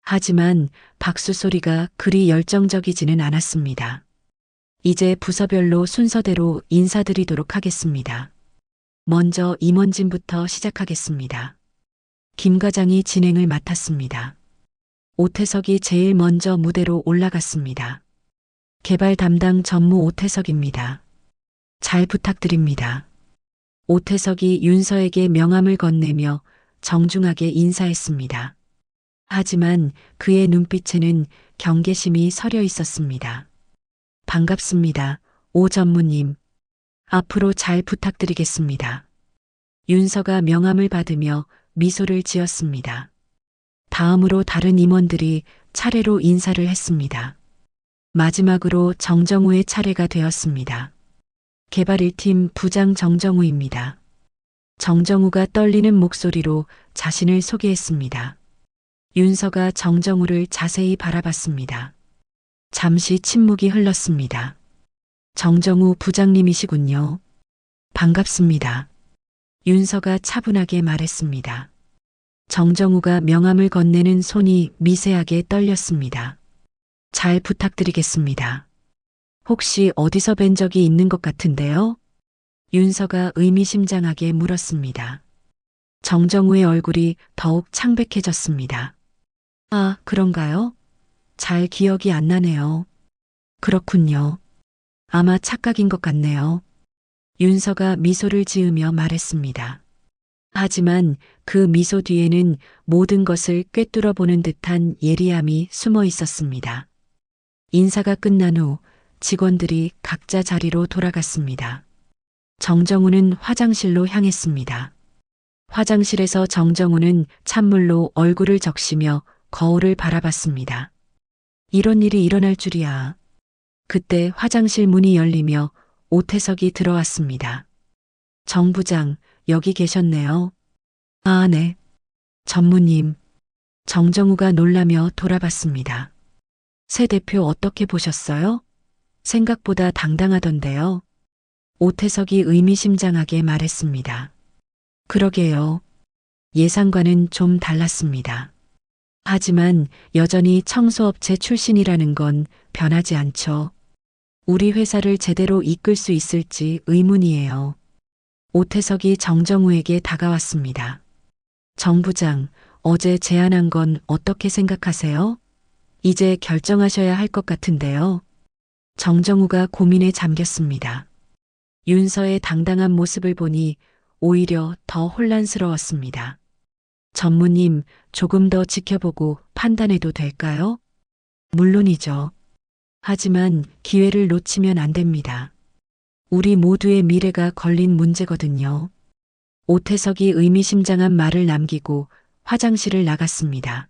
하지만 박수 소리가 그리 열정적이지는 않았습니다. 이제 부서별로 순서대로 인사드리도록 하겠습니다. 먼저 임원진부터 시작하겠습니다. 김 과장이 진행을 맡았습니다. 오태석이 제일 먼저 무대로 올라갔습니다. 개발 담당 전무 오태석입니다. 잘 부탁드립니다. 오태석이 윤서에게 명함을 건네며 정중하게 인사했습니다. 하지만 그의 눈빛에는 경계심이 서려 있었습니다. 반갑습니다, 오 전무님. 앞으로 잘 부탁드리겠습니다. 윤서가 명함을 받으며 미소를 지었습니다. 다음으로 다른 임원들이 차례로 인사를 했습니다. 마지막으로 정정우의 차례가 되었습니다. 개발 1팀 부장 정정우입니다. 정정우가 떨리는 목소리로 자신을 소개했습니다. 윤서가 정정우를 자세히 바라봤습니다. 잠시 침묵이 흘렀습니다. 정정우 부장님이시군요. 반갑습니다. 윤서가 차분하게 말했습니다. 정정우가 명함을 건네는 손이 미세하게 떨렸습니다. 잘 부탁드리겠습니다. 혹시 어디서 뵌 적이 있는 것 같은데요? 윤서가 의미심장하게 물었습니다. 정정우의 얼굴이 더욱 창백해졌습니다. 아, 그런가요? 잘 기억이 안 나네요. 그렇군요. 아마 착각인 것 같네요. 윤서가 미소를 지으며 말했습니다. 하지만 그 미소 뒤에는 모든 것을 꿰뚫어 보는 듯한 예리함이 숨어 있었습니다. 인사가 끝난 후 직원들이 각자 자리로 돌아갔습니다. 정정우는 화장실로 향했습니다. 화장실에서 정정우는 찬물로 얼굴을 적시며 거울을 바라봤습니다. 이런 일이 일어날 줄이야. 그때 화장실 문이 열리며 오태석이 들어왔습니다. 정 부장, 여기 계셨네요. 아, 네. 전무님. 정정우가 놀라며 돌아봤습니다. 새 대표 어떻게 보셨어요? 생각보다 당당하던데요. 오태석이 의미심장하게 말했습니다. 그러게요. 예상과는 좀 달랐습니다. 하지만 여전히 청소업체 출신이라는 건 변하지 않죠. 우리 회사를 제대로 이끌 수 있을지 의문이에요. 오태석이 정정우에게 다가왔습니다. 정 부장, 어제 제안한 건 어떻게 생각하세요? 이제 결정하셔야 할 것 같은데요. 정정우가 고민에 잠겼습니다. 윤서의 당당한 모습을 보니 오히려 더 혼란스러웠습니다. 전무님, 조금 더 지켜보고 판단해도 될까요? 물론이죠. 하지만 기회를 놓치면 안 됩니다. 우리 모두의 미래가 걸린 문제거든요. 오태석이 의미심장한 말을 남기고 화장실을 나갔습니다.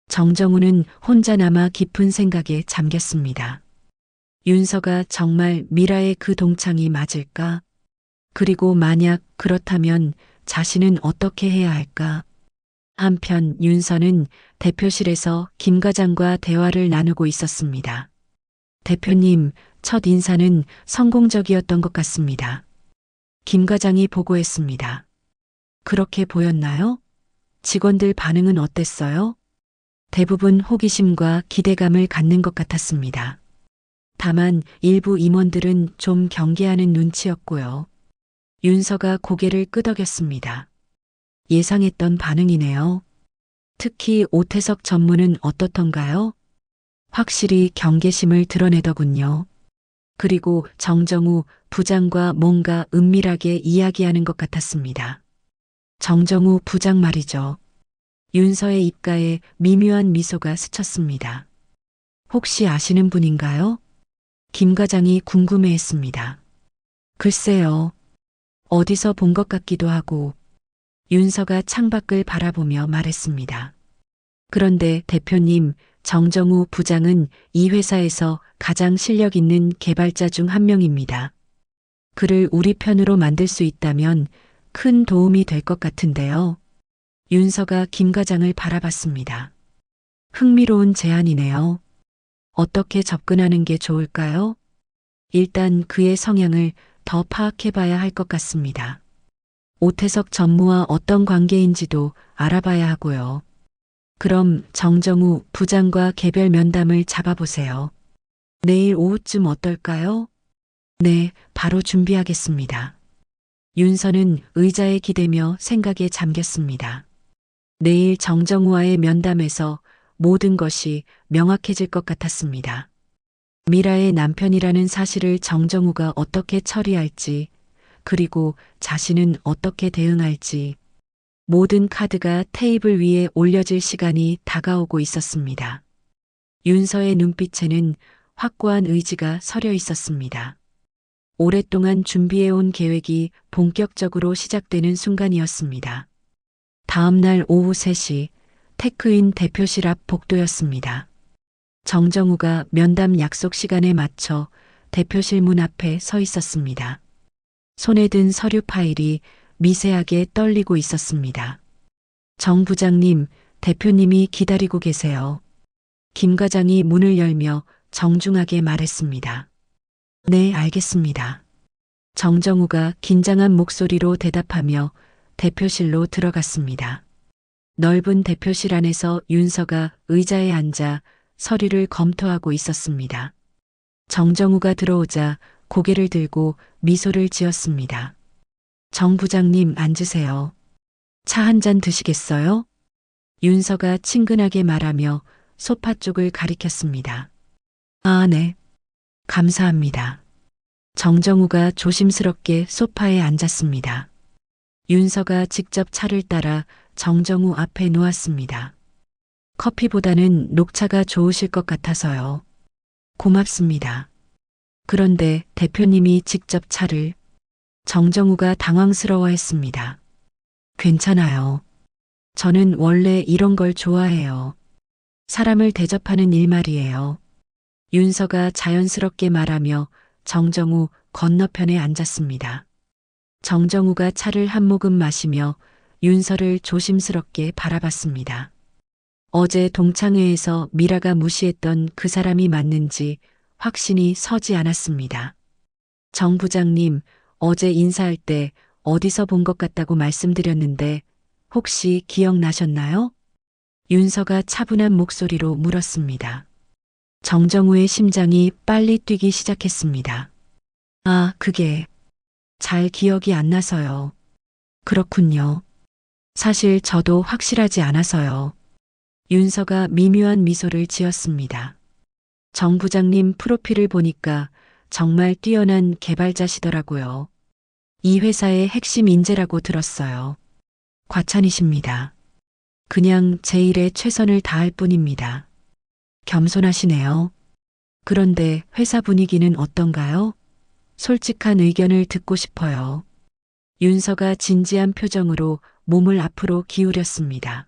정정우는 혼자 남아 깊은 생각에 잠겼습니다. 윤서가 정말 미라의 그 동창이 맞을까? 그리고 만약 그렇다면 자신은 어떻게 해야 할까? 한편 윤서는 대표실에서 김 과장과 대화를 나누고 있었습니다. 대표님, 첫 인사는 성공적이었던 것 같습니다. 김 과장이 보고했습니다. 그렇게 보였나요? 직원들 반응은 어땠어요? 대부분 호기심과 기대감을 갖는 것 같았습니다. 다만 일부 임원들은 좀 경계하는 눈치였고요. 윤서가 고개를 끄덕였습니다. 예상했던 반응이네요. 특히 오태석 전무는 어떻던가요? 확실히 경계심을 드러내더군요. 그리고 정정우 부장과 뭔가 은밀하게 이야기하는 것 같았습니다. 정정우 부장 말이죠. 윤서의 입가에 미묘한 미소가 스쳤습니다. 혹시 아시는 분인가요? 김 과장이 궁금해했습니다. 글쎄요. 어디서 본 것 같기도 하고 윤서가 창밖을 바라보며 말했습니다. 그런데 대표님, 정정우 부장은 이 회사에서 가장 실력 있는 개발자 중 한 명입니다. 그를 우리 편으로 만들 수 있다면 큰 도움이 될 것 같은데요. 윤서가 김 과장을 바라봤습니다. 흥미로운 제안이네요. 어떻게 접근하는 게 좋을까요? 일단 그의 성향을 더 파악해봐야 할 것 같습니다. 오태석 전무와 어떤 관계인지도 알아봐야 하고요. 그럼 정정우 부장과 개별 면담을 잡아보세요. 내일 오후쯤 어떨까요? 네, 바로 준비하겠습니다. 윤서는 의자에 기대며 생각에 잠겼습니다. 내일 정정우와의 면담에서 모든 것이 명확해질 것 같았습니다. 미라의 남편이라는 사실을 정정우가 어떻게 처리할지, 그리고 자신은 어떻게 대응할지, 모든 카드가 테이블 위에 올려질 시간이 다가오고 있었습니다. 윤서의 눈빛에는 확고한 의지가 서려 있었습니다. 오랫동안 준비해온 계획이 본격적으로 시작되는 순간이었습니다. 다음 날 오후 3시, 테크인 대표실 앞 복도였습니다. 정정우가 면담 약속 시간에 맞춰 대표실 문 앞에 서 있었습니다. 손에 든 서류 파일이 미세하게 떨리고 있었습니다. 정 부장님, 대표님이 기다리고 계세요. 김 과장이 문을 열며 정중하게 말했습니다. 네, 알겠습니다. 정정우가 긴장한 목소리로 대답하며 대표실로 들어갔습니다. 넓은 대표실 안에서 윤서가 의자에 앉아 서류를 검토하고 있었습니다. 정정우가 들어오자 고개를 들고 미소를 지었습니다. 정 부장님, 앉으세요. 차 한 잔 드시겠어요? 윤서가 친근하게 말하며 소파 쪽을 가리켰습니다. 아, 네. 감사합니다. 정정우가 조심스럽게 소파에 앉았습니다. 윤서가 직접 차를 따라 정정우 앞에 놓았습니다. 커피보다는 녹차가 좋으실 것 같아서요. 고맙습니다. 그런데 대표님이 직접 차를. 정정우가 당황스러워했습니다. 괜찮아요. 저는 원래 이런 걸 좋아해요. 사람을 대접하는 일 말이에요. 윤서가 자연스럽게 말하며 정정우 건너편에 앉았습니다. 정정우가 차를 한 모금 마시며 윤서를 조심스럽게 바라봤습니다. 어제 동창회에서 미라가 무시했던 그 사람이 맞는지 확신이 서지 않았습니다. 정 부장님, 어제 인사할 때 어디서 본 것 같다고 말씀드렸는데 혹시 기억나셨나요? 윤서가 차분한 목소리로 물었습니다. 정정우의 심장이 빨리 뛰기 시작했습니다. 아, 그게 잘 기억이 안 나서요. 그렇군요. 사실 저도 확실하지 않아서요. 윤서가 미묘한 미소를 지었습니다. 정 부장님 프로필을 보니까 정말 뛰어난 개발자시더라고요. 이 회사의 핵심 인재라고 들었어요. 과찬이십니다. 그냥 제 일에 최선을 다할 뿐입니다. 겸손하시네요. 그런데 회사 분위기는 어떤가요? 솔직한 의견을 듣고 싶어요. 윤서가 진지한 표정으로 몸을 앞으로 기울였습니다.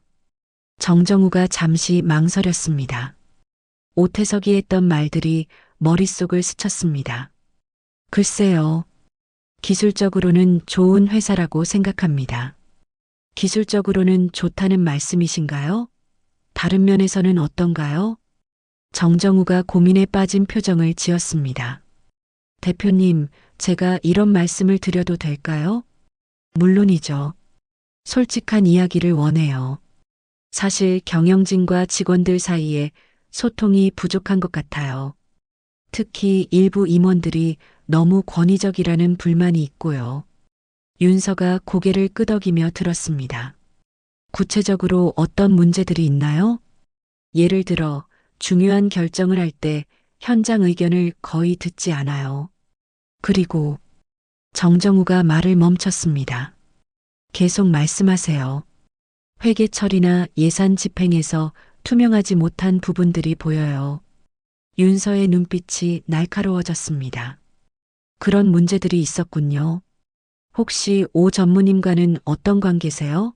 정정우가 잠시 망설였습니다. 오태석이 했던 말들이 머릿속을 스쳤습니다. 글쎄요. 기술적으로는 좋은 회사라고 생각합니다. 기술적으로는 좋다는 말씀이신가요? 다른 면에서는 어떤가요? 정정우가 고민에 빠진 표정을 지었습니다. 대표님, 제가 이런 말씀을 드려도 될까요? 물론이죠. 솔직한 이야기를 원해요. 사실 경영진과 직원들 사이에 소통이 부족한 것 같아요. 특히 일부 임원들이 너무 권위적이라는 불만이 있고요. 윤서가 고개를 끄덕이며 들었습니다. 구체적으로 어떤 문제들이 있나요? 예를 들어 중요한 결정을 할 때 현장 의견을 거의 듣지 않아요. 그리고 정정우가 말을 멈췄습니다. 계속 말씀하세요. 회계 처리나 예산 집행에서 투명하지 못한 부분들이 보여요. 윤서의 눈빛이 날카로워졌습니다. 그런 문제들이 있었군요. 혹시 오 전무님과는 어떤 관계세요?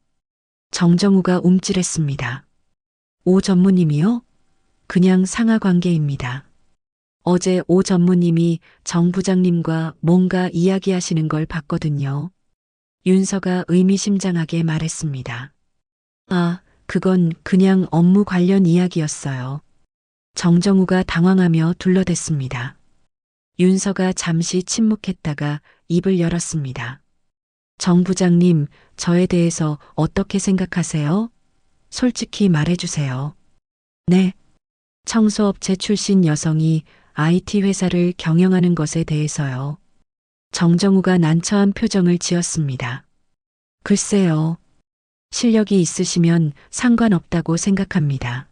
정정우가 움찔했습니다. 오 전무님이요? 그냥 상하 관계입니다. 어제 오 전무님이 정 부장님과 뭔가 이야기하시는 걸 봤거든요. 윤서가 의미심장하게 말했습니다. 아, 그건 그냥 업무 관련 이야기였어요. 정정우가 당황하며 둘러댔습니다. 윤서가 잠시 침묵했다가 입을 열었습니다. 정 부장님, 저에 대해서 어떻게 생각하세요? 솔직히 말해주세요. 네. 청소업체 출신 여성이 IT 회사를 경영하는 것에 대해서요. 정정우가 난처한 표정을 지었습니다. 글쎄요. 실력이 있으시면 상관없다고 생각합니다.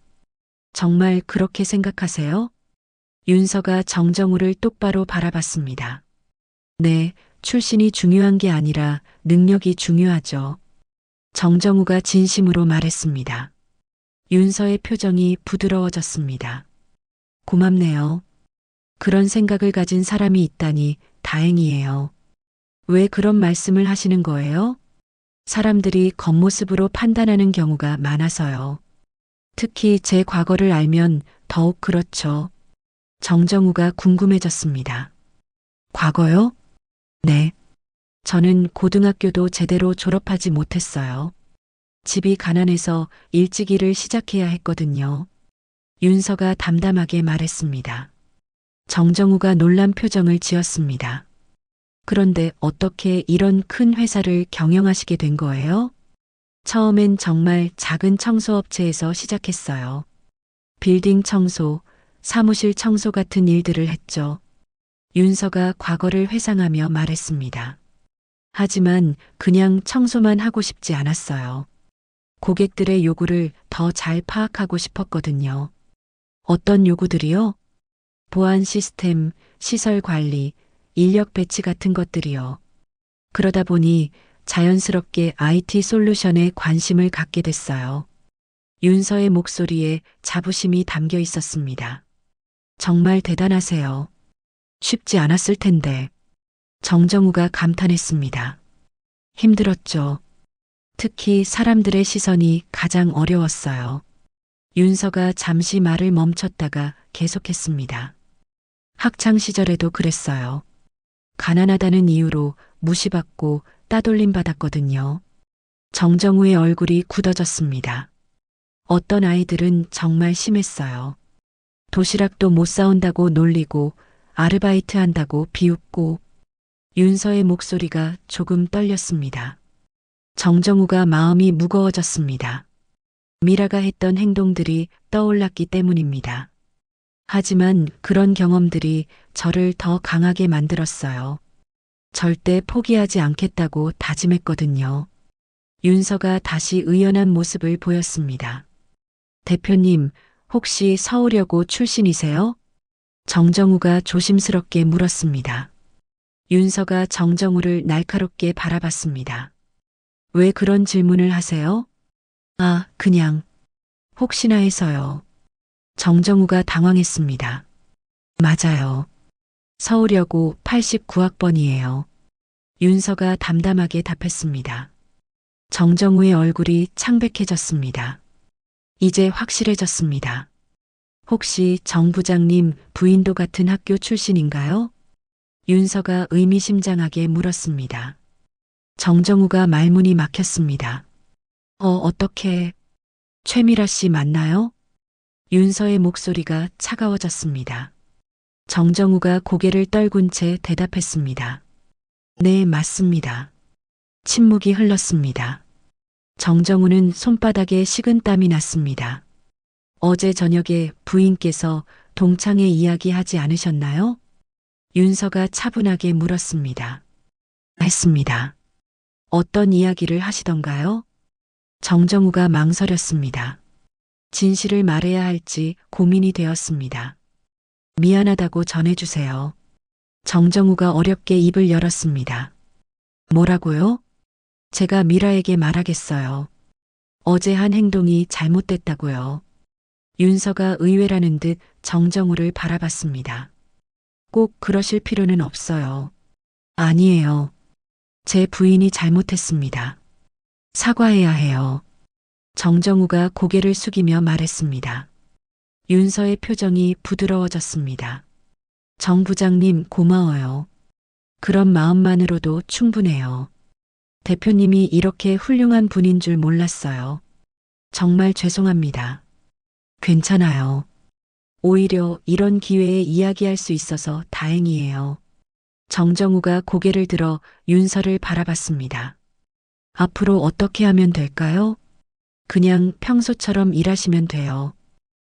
정말 그렇게 생각하세요? 윤서가 정정우를 똑바로 바라봤습니다. 네, 출신이 중요한 게 아니라 능력이 중요하죠. 정정우가 진심으로 말했습니다. 윤서의 표정이 부드러워졌습니다. 고맙네요. 그런 생각을 가진 사람이 있다니 다행이에요. 왜 그런 말씀을 하시는 거예요? 사람들이 겉모습으로 판단하는 경우가 많아서요. 특히 제 과거를 알면 더욱 그렇죠. 정정우가 궁금해졌습니다. 과거요? 네. 저는 고등학교도 제대로 졸업하지 못했어요. 집이 가난해서 일찍 일을 시작해야 했거든요. 윤서가 담담하게 말했습니다. 정정우가 놀란 표정을 지었습니다. 그런데 어떻게 이런 큰 회사를 경영하시게 된 거예요? 처음엔 정말 작은 청소업체에서 시작했어요. 빌딩 청소, 사무실 청소 같은 일들을 했죠. 윤서가 과거를 회상하며 말했습니다. 하지만 그냥 청소만 하고 싶지 않았어요. 고객들의 요구를 더 잘 파악하고 싶었거든요. 어떤 요구들이요? 보안 시스템, 시설 관리, 인력 배치 같은 것들이요. 그러다 보니 자연스럽게 IT 솔루션에 관심을 갖게 됐어요. 윤서의 목소리에 자부심이 담겨 있었습니다. 정말 대단하세요. 쉽지 않았을 텐데. 정정우가 감탄했습니다. 힘들었죠. 특히 사람들의 시선이 가장 어려웠어요. 윤서가 잠시 말을 멈췄다가 계속했습니다. 학창 시절에도 그랬어요. 가난하다는 이유로 무시받고 따돌림 받았거든요. 정정우의 얼굴이 굳어졌습니다. 어떤 아이들은 정말 심했어요. 도시락도 못 사온다고 놀리고 아르바이트 한다고 비웃고. 윤서의 목소리가 조금 떨렸습니다. 정정우가 마음이 무거워졌습니다. 미라가 했던 행동들이 떠올랐기 때문입니다. 하지만 그런 경험들이 저를 더 강하게 만들었어요. 절대 포기하지 않겠다고 다짐했거든요. 윤서가 다시 의연한 모습을 보였습니다. 대표님, 혹시 서울여고 출신이세요? 정정우가 조심스럽게 물었습니다. 윤서가 정정우를 날카롭게 바라봤습니다. 왜 그런 질문을 하세요? 아, 그냥 혹시나 해서요. 정정우가 당황했습니다. 맞아요. 서울여고 89학번이에요. 윤서가 담담하게 답했습니다. 정정우의 얼굴이 창백해졌습니다. 이제 확실해졌습니다. 혹시 정 부장님 부인도 같은 학교 출신인가요? 윤서가 의미심장하게 물었습니다. 정정우가 말문이 막혔습니다. 어떻게, 최미라 씨 맞나요? 윤서의 목소리가 차가워졌습니다. 정정우가 고개를 떨군 채 대답했습니다. 네, 맞습니다. 침묵이 흘렀습니다. 정정우는 손바닥에 식은땀이 났습니다. 어제 저녁에 부인께서 동창회 이야기하지 않으셨나요? 윤서가 차분하게 물었습니다. 했습니다. 어떤 이야기를 하시던가요? 정정우가 망설였습니다. 진실을 말해야 할지 고민이 되었습니다. 미안하다고 전해주세요. 정정우가 어렵게 입을 열었습니다. 뭐라고요? 제가 미라에게 말하겠어요. 어제 한 행동이 잘못됐다고요. 윤서가 의외라는 듯 정정우를 바라봤습니다. 꼭 그러실 필요는 없어요. 아니에요. 제 부인이 잘못했습니다. 사과해야 해요. 정정우가 고개를 숙이며 말했습니다. 윤서의 표정이 부드러워졌습니다. 정 부장님 고마워요. 그런 마음만으로도 충분해요. 대표님이 이렇게 훌륭한 분인 줄 몰랐어요. 정말 죄송합니다. 괜찮아요. 오히려 이런 기회에 이야기할 수 있어서 다행이에요. 정정우가 고개를 들어 윤서를 바라봤습니다. 앞으로 어떻게 하면 될까요? 그냥 평소처럼 일하시면 돼요.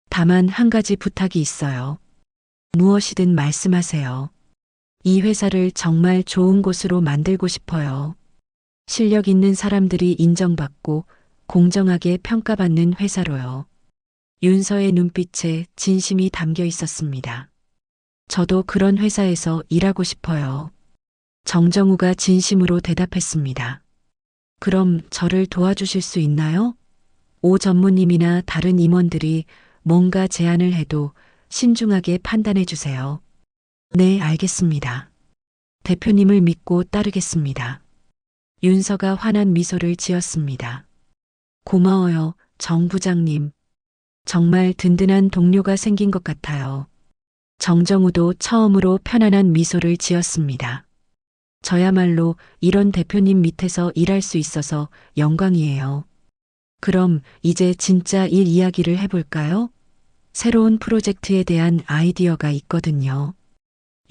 다만 한 가지 부탁이 있어요. 무엇이든 말씀하세요. 이 회사를 정말 좋은 곳으로 만들고 싶어요. 실력 있는 사람들이 인정받고 공정하게 평가받는 회사로요. 윤서의 눈빛에 진심이 담겨 있었습니다. 저도 그런 회사에서 일하고 싶어요. 정정우가 진심으로 대답했습니다. 그럼 저를 도와주실 수 있나요? 오 전무님이나 다른 임원들이 뭔가 제안을 해도 신중하게 판단해 주세요. 네, 알겠습니다. 대표님을 믿고 따르겠습니다. 윤서가 환한 미소를 지었습니다. 고마워요, 정 부장님. 정말 든든한 동료가 생긴 것 같아요. 정정우도 처음으로 편안한 미소를 지었습니다. 저야말로 이런 대표님 밑에서 일할 수 있어서 영광이에요. 그럼 이제 진짜 일 이야기를 해볼까요? 새로운 프로젝트에 대한 아이디어가 있거든요.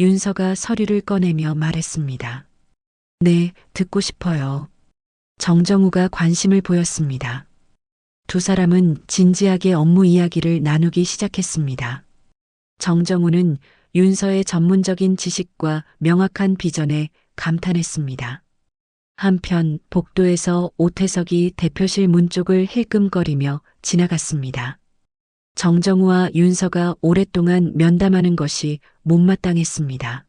윤서가 서류를 꺼내며 말했습니다. 네, 듣고 싶어요. 정정우가 관심을 보였습니다. 두 사람은 진지하게 업무 이야기를 나누기 시작했습니다. 정정우는 윤서의 전문적인 지식과 명확한 비전에 감탄했습니다. 한편 복도에서 오태석이 대표실 문 쪽을 힐끔거리며 지나갔습니다. 정정우와 윤서가 오랫동안 면담하는 것이 못마땅했습니다.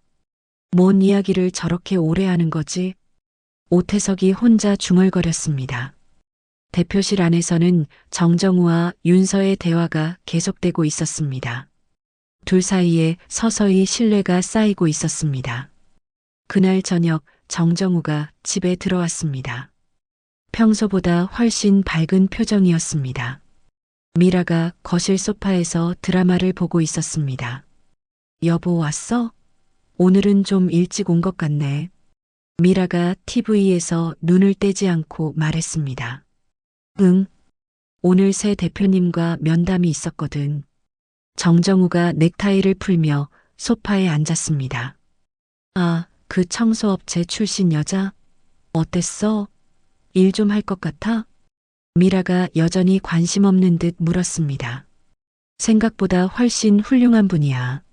뭔 이야기를 저렇게 오래 하는 거지? 오태석이 혼자 중얼거렸습니다. 대표실 안에서는 정정우와 윤서의 대화가 계속되고 있었습니다. 둘 사이에 서서히 신뢰가 쌓이고 있었습니다. 그날 저녁 정정우가 집에 들어왔습니다. 평소보다 훨씬 밝은 표정이었습니다. 미라가 거실 소파에서 드라마를 보고 있었습니다. 여보 왔어? 오늘은 좀 일찍 온 것 같네. 미라가 TV에서 눈을 떼지 않고 말했습니다. 응. 오늘 새 대표님과 면담이 있었거든. 정정우가 넥타이를 풀며 소파에 앉았습니다. 아, 그 청소업체 출신 여자? 어땠어? 일 좀 할 것 같아? 미라가 여전히 관심 없는 듯 물었습니다. 생각보다 훨씬 훌륭한 분이야.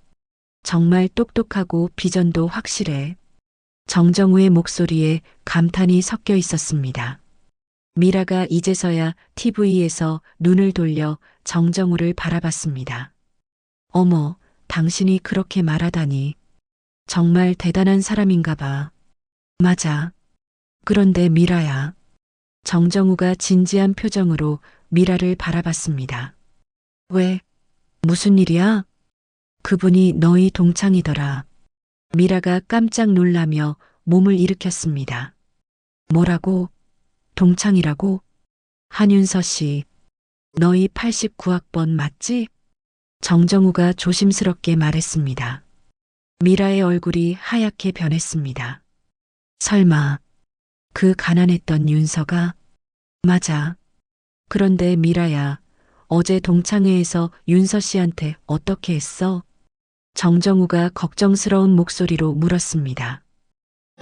정말 똑똑하고 비전도 확실해. 정정우의 목소리에 감탄이 섞여 있었습니다. 미라가 이제서야 TV에서 눈을 돌려 정정우를 바라봤습니다. 어머, 당신이 그렇게 말하다니. 정말 대단한 사람인가 봐. 맞아. 그런데 미라야. 정정우가 진지한 표정으로 미라를 바라봤습니다. 왜? 무슨 일이야? 그분이 너희 동창이더라. 미라가 깜짝 놀라며 몸을 일으켰습니다. 뭐라고? 동창이라고? 한윤서 씨, 너희 89학번 맞지? 정정우가 조심스럽게 말했습니다. 미라의 얼굴이 하얗게 변했습니다. 설마, 그 가난했던 윤서가? 맞아. 그런데 미라야, 어제 동창회에서 윤서 씨한테 어떻게 했어? 정정우가 걱정스러운 목소리로 물었습니다.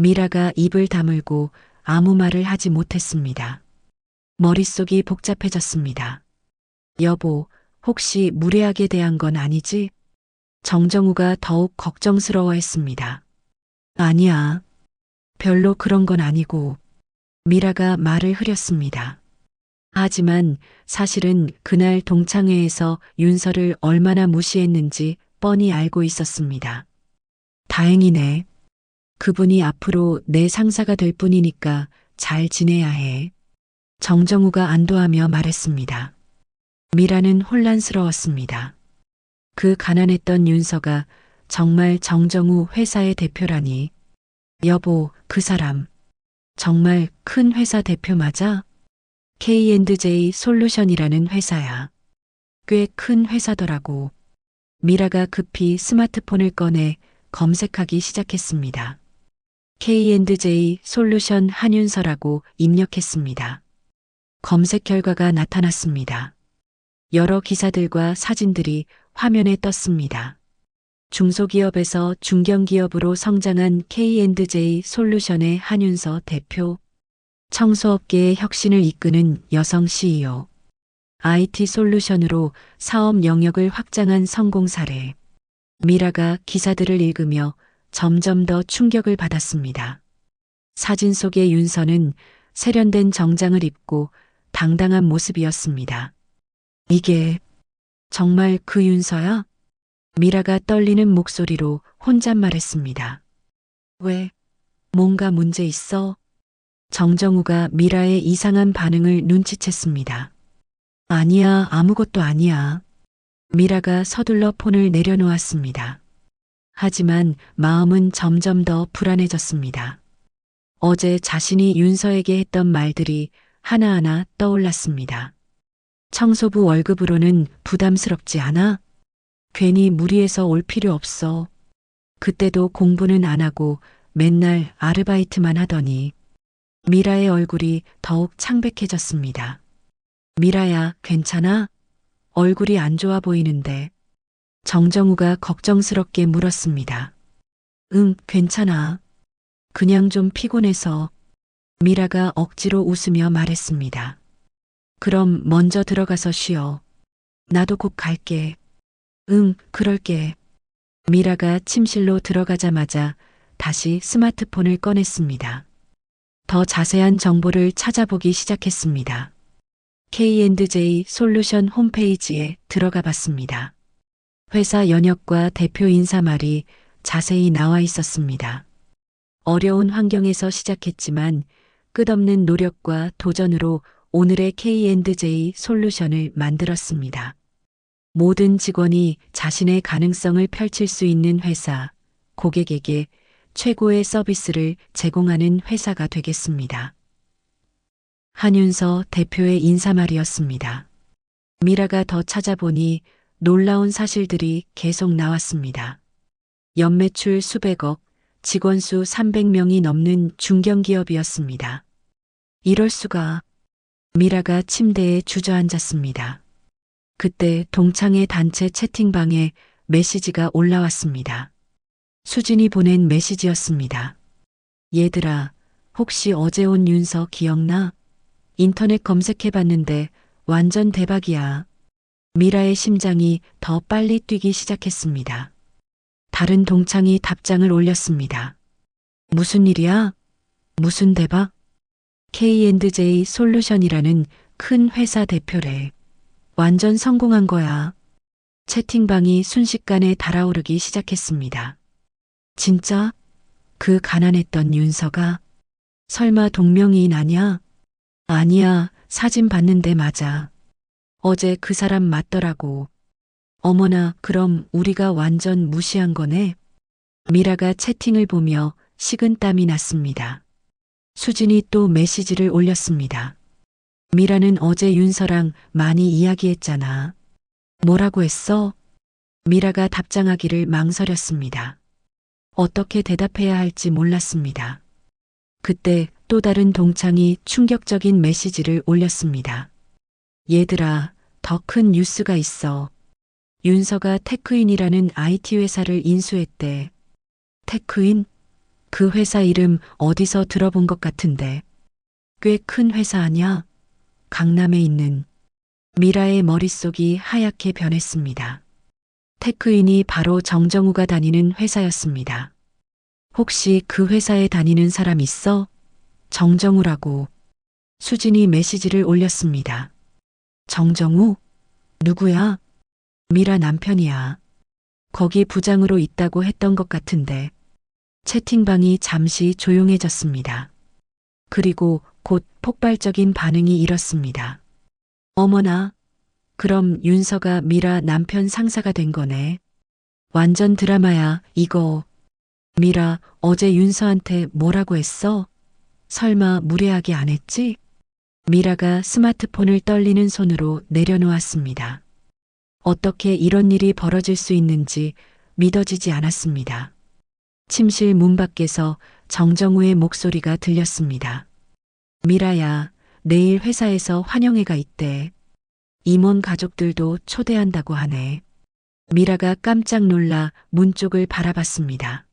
미라가 입을 다물고 아무 말을 하지 못했습니다. 머릿속이 복잡해졌습니다. 여보, 혹시 무례하게 대한 건 아니지? 정정우가 더욱 걱정스러워했습니다. 아니야. 별로 그런 건 아니고. 미라가 말을 흐렸습니다. 하지만 사실은 그날 동창회에서 윤서를 얼마나 무시했는지 뻔히 알고 있었습니다. 다행이네. 그분이 앞으로 내 상사가 될 뿐이니까 잘 지내야 해. 정정우가 안도하며 말했습니다. 미라는 혼란스러웠습니다. 그 가난했던 윤서가 정말 정정우 회사의 대표라니. 여보, 그 사람 정말 큰 회사 대표 맞아? K&J 솔루션이라는 회사야. 꽤 큰 회사더라고. 미라가 급히 스마트폰을 꺼내 검색하기 시작했습니다. K&J 솔루션 한윤서라고 입력했습니다. 검색 결과가 나타났습니다. 여러 기사들과 사진들이 화면에 떴습니다. 중소기업에서 중견기업으로 성장한 K&J 솔루션의 한윤서 대표, 청소업계의 혁신을 이끄는 여성 CEO, IT 솔루션으로 사업 영역을 확장한 성공 사례. 미라가 기사들을 읽으며 점점 더 충격을 받았습니다. 사진 속의 윤서는 세련된 정장을 입고 당당한 모습이었습니다. 이게 정말 그 윤서야? 미라가 떨리는 목소리로 혼잣말했습니다. 왜? 뭔가 문제 있어? 정정우가 미라의 이상한 반응을 눈치챘습니다. 아니야, 아무것도 아니야. 미라가 서둘러 폰을 내려놓았습니다. 하지만 마음은 점점 더 불안해졌습니다. 어제 자신이 윤서에게 했던 말들이 하나하나 떠올랐습니다. 청소부 월급으로는 부담스럽지 않아? 괜히 무리해서 올 필요 없어. 그때도 공부는 안 하고 맨날 아르바이트만 하더니. 미라의 얼굴이 더욱 창백해졌습니다. 미라야, 괜찮아? 얼굴이 안 좋아 보이는데. 정정우가 걱정스럽게 물었습니다. 응, 괜찮아. 그냥 좀 피곤해서. 미라가 억지로 웃으며 말했습니다. 그럼 먼저 들어가서 쉬어. 나도 곧 갈게. 응, 그럴게. 미라가 침실로 들어가자마자 다시 스마트폰을 꺼냈습니다. 더 자세한 정보를 찾아보기 시작했습니다. K&J 솔루션 홈페이지에 들어가 봤습니다. 회사 연역과 대표 인사말이 자세히 나와 있었습니다. 어려운 환경에서 시작했지만 끝없는 노력과 도전으로 오늘의 K&J 솔루션을 만들었습니다. 모든 직원이 자신의 가능성을 펼칠 수 있는 회사, 고객에게 최고의 서비스를 제공하는 회사가 되겠습니다. 한윤서 대표의 인사말이었습니다. 미라가 더 찾아보니 놀라운 사실들이 계속 나왔습니다. 연매출 수백억, 직원 수 300명이 넘는 중견기업이었습니다. 이럴 수가. 미라가 침대에 주저앉았습니다. 그때 동창회 단체 채팅방에 메시지가 올라왔습니다. 수진이 보낸 메시지였습니다. 얘들아, 혹시 어제 온 윤서 기억나? 인터넷 검색해봤는데 완전 대박이야. 미라의 심장이 더 빨리 뛰기 시작했습니다. 다른 동창이 답장을 올렸습니다. 무슨 일이야? 무슨 대박? K&J 솔루션이라는 큰 회사 대표래. 완전 성공한 거야. 채팅방이 순식간에 달아오르기 시작했습니다. 진짜? 그 가난했던 윤서가? 설마 동명이인 아냐? 아니야, 사진 봤는데 맞아. 어제 그 사람 맞더라고. 어머나, 그럼 우리가 완전 무시한 거네? 미라가 채팅을 보며 식은땀이 났습니다. 수진이 또 메시지를 올렸습니다. 미라는 어제 윤서랑 많이 이야기했잖아. 뭐라고 했어? 미라가 답장하기를 망설였습니다. 어떻게 대답해야 할지 몰랐습니다. 그때 또 다른 동창이 충격적인 메시지를 올렸습니다. 얘들아, 더 큰 뉴스가 있어. 윤서가 테크인이라는 IT 회사를 인수했대. 테크인? 그 회사 이름 어디서 들어본 것 같은데. 꽤 큰 회사 아냐? 강남에 있는. 미라의 머릿속이 하얗게 변했습니다. 테크인이 바로 정정우가 다니는 회사였습니다. 혹시 그 회사에 다니는 사람 있어? 정정우라고. 수진이 메시지를 올렸습니다. 정정우? 누구야? 미라 남편이야. 거기 부장으로 있다고 했던 것 같은데. 채팅방이 잠시 조용해졌습니다. 그리고 곧 폭발적인 반응이 일었습니다. 어머나, 그럼 윤서가 미라 남편 상사가 된 거네. 완전 드라마야, 이거. 미라, 어제 윤서한테 뭐라고 했어? 설마 무례하게 안 했지? 미라가 스마트폰을 떨리는 손으로 내려놓았습니다. 어떻게 이런 일이 벌어질 수 있는지 믿어지지 않았습니다. 침실 문 밖에서 정정우의 목소리가 들렸습니다. 미라야, 내일 회사에서 환영회가 있대. 임원 가족들도 초대한다고 하네. 미라가 깜짝 놀라 문 쪽을 바라봤습니다.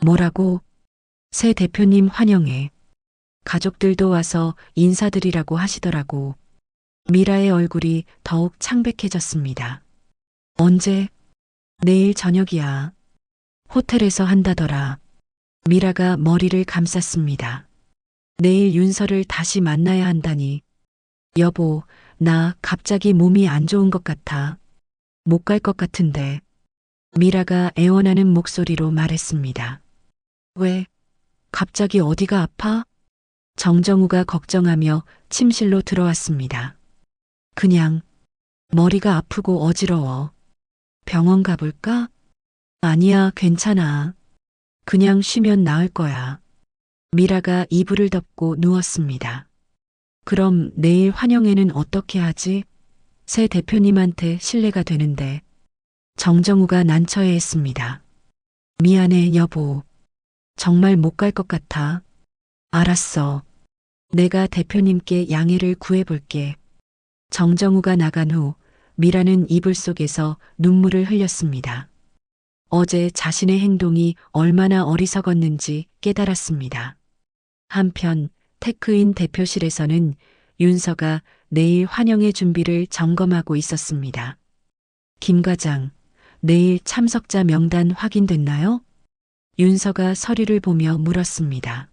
뭐라고? 새 대표님 환영회. 가족들도 와서 인사드리라고 하시더라고. 미라의 얼굴이 더욱 창백해졌습니다. 언제? 내일 저녁이야. 호텔에서 한다더라. 미라가 머리를 감쌌습니다. 내일 윤서를 다시 만나야 한다니. 여보, 나 갑자기 몸이 안 좋은 것 같아. 못 갈 것 같은데. 미라가 애원하는 목소리로 말했습니다. 왜? 갑자기 어디가 아파? 정정우가 걱정하며 침실로 들어왔습니다. 그냥 머리가 아프고 어지러워. 병원 가볼까? 아니야, 괜찮아. 그냥 쉬면 나을 거야. 미라가 이불을 덮고 누웠습니다. 그럼 내일 환영회는 어떻게 하지? 새 대표님한테 실례가 되는데. 정정우가 난처해했습니다. 미안해, 여보. 정말 못 갈 것 같아. 알았어. 내가 대표님께 양해를 구해볼게. 정정우가 나간 후 미라는 이불 속에서 눈물을 흘렸습니다. 어제 자신의 행동이 얼마나 어리석었는지 깨달았습니다. 한편 테크인 대표실에서는 윤서가 내일 환영회 준비를 점검하고 있었습니다. 김 과장, 내일 참석자 명단 확인됐나요? 윤서가 서류를 보며 물었습니다.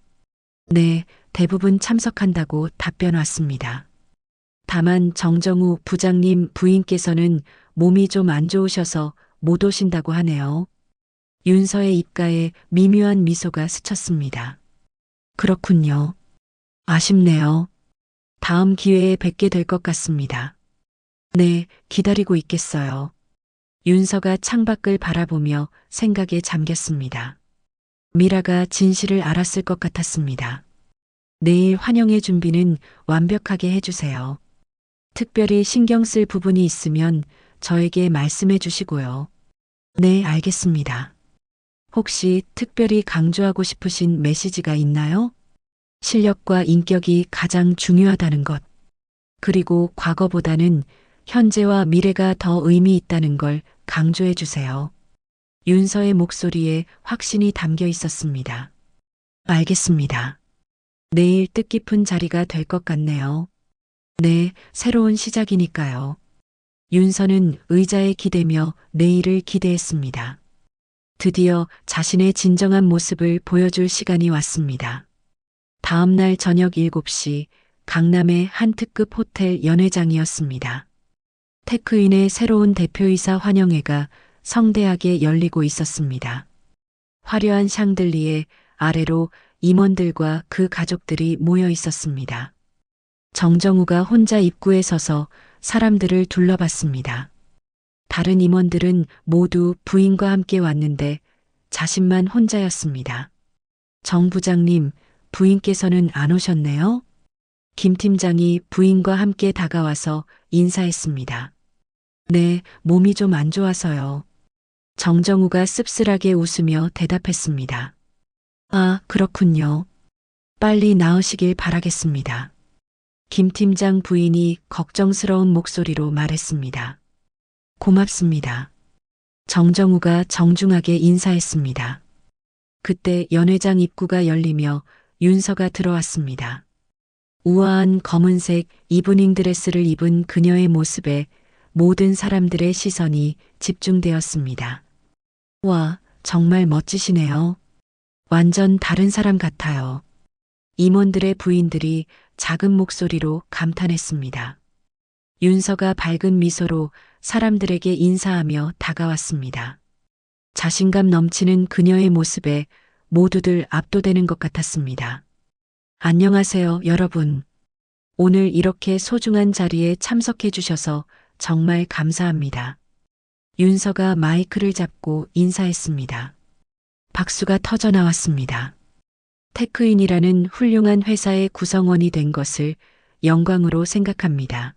네, 대부분 참석한다고 답변 왔습니다. 다만 정정우 부장님 부인께서는 몸이 좀 안 좋으셔서 못 오신다고 하네요. 윤서의 입가에 미묘한 미소가 스쳤습니다. 그렇군요. 아쉽네요. 다음 기회에 뵙게 될 것 같습니다. 네, 기다리고 있겠어요. 윤서가 창밖을 바라보며 생각에 잠겼습니다. 미라가 진실을 알았을 것 같았습니다. 내일 환영회 준비는 완벽하게 해주세요. 특별히 신경 쓸 부분이 있으면 저에게 말씀해 주시고요. 네, 알겠습니다. 혹시 특별히 강조하고 싶으신 메시지가 있나요? 실력과 인격이 가장 중요하다는 것. 그리고 과거보다는 현재와 미래가 더 의미 있다는 걸 강조해 주세요. 윤서의 목소리에 확신이 담겨 있었습니다. 알겠습니다. 내일 뜻깊은 자리가 될 것 같네요. 네, 새로운 시작이니까요. 윤서는 의자에 기대며 내일을 기대했습니다. 드디어 자신의 진정한 모습을 보여줄 시간이 왔습니다. 다음 날 저녁 7시 강남의 한 특급 호텔 연회장이었습니다. 테크인의 새로운 대표이사 환영회가 성대하게 열리고 있었습니다. 화려한 샹들리에 아래로 임원들과 그 가족들이 모여 있었습니다. 정정우가 혼자 입구에 서서 사람들을 둘러봤습니다. 다른 임원들은 모두 부인과 함께 왔는데 자신만 혼자였습니다. 정 부장님, 부인께서는 안 오셨네요? 김 팀장이 부인과 함께 다가와서 인사했습니다. 네, 몸이 좀 안 좋아서요. 정정우가 씁쓸하게 웃으며 대답했습니다. 아, 그렇군요. 빨리 나으시길 바라겠습니다. 김 팀장 부인이 걱정스러운 목소리로 말했습니다. 고맙습니다. 정정우가 정중하게 인사했습니다. 그때 연회장 입구가 열리며 윤서가 들어왔습니다. 우아한 검은색 이브닝 드레스를 입은 그녀의 모습에 모든 사람들의 시선이 집중되었습니다. 와, 정말 멋지시네요. 완전 다른 사람 같아요. 임원들의 부인들이 작은 목소리로 감탄했습니다. 윤서가 밝은 미소로 사람들에게 인사하며 다가왔습니다. 자신감 넘치는 그녀의 모습에 모두들 압도되는 것 같았습니다. 안녕하세요, 여러분. 오늘 이렇게 소중한 자리에 참석해 주셔서 정말 감사합니다. 윤서가 마이크를 잡고 인사했습니다. 박수가 터져 나왔습니다. 테크인이라는 훌륭한 회사의 구성원이 된 것을 영광으로 생각합니다.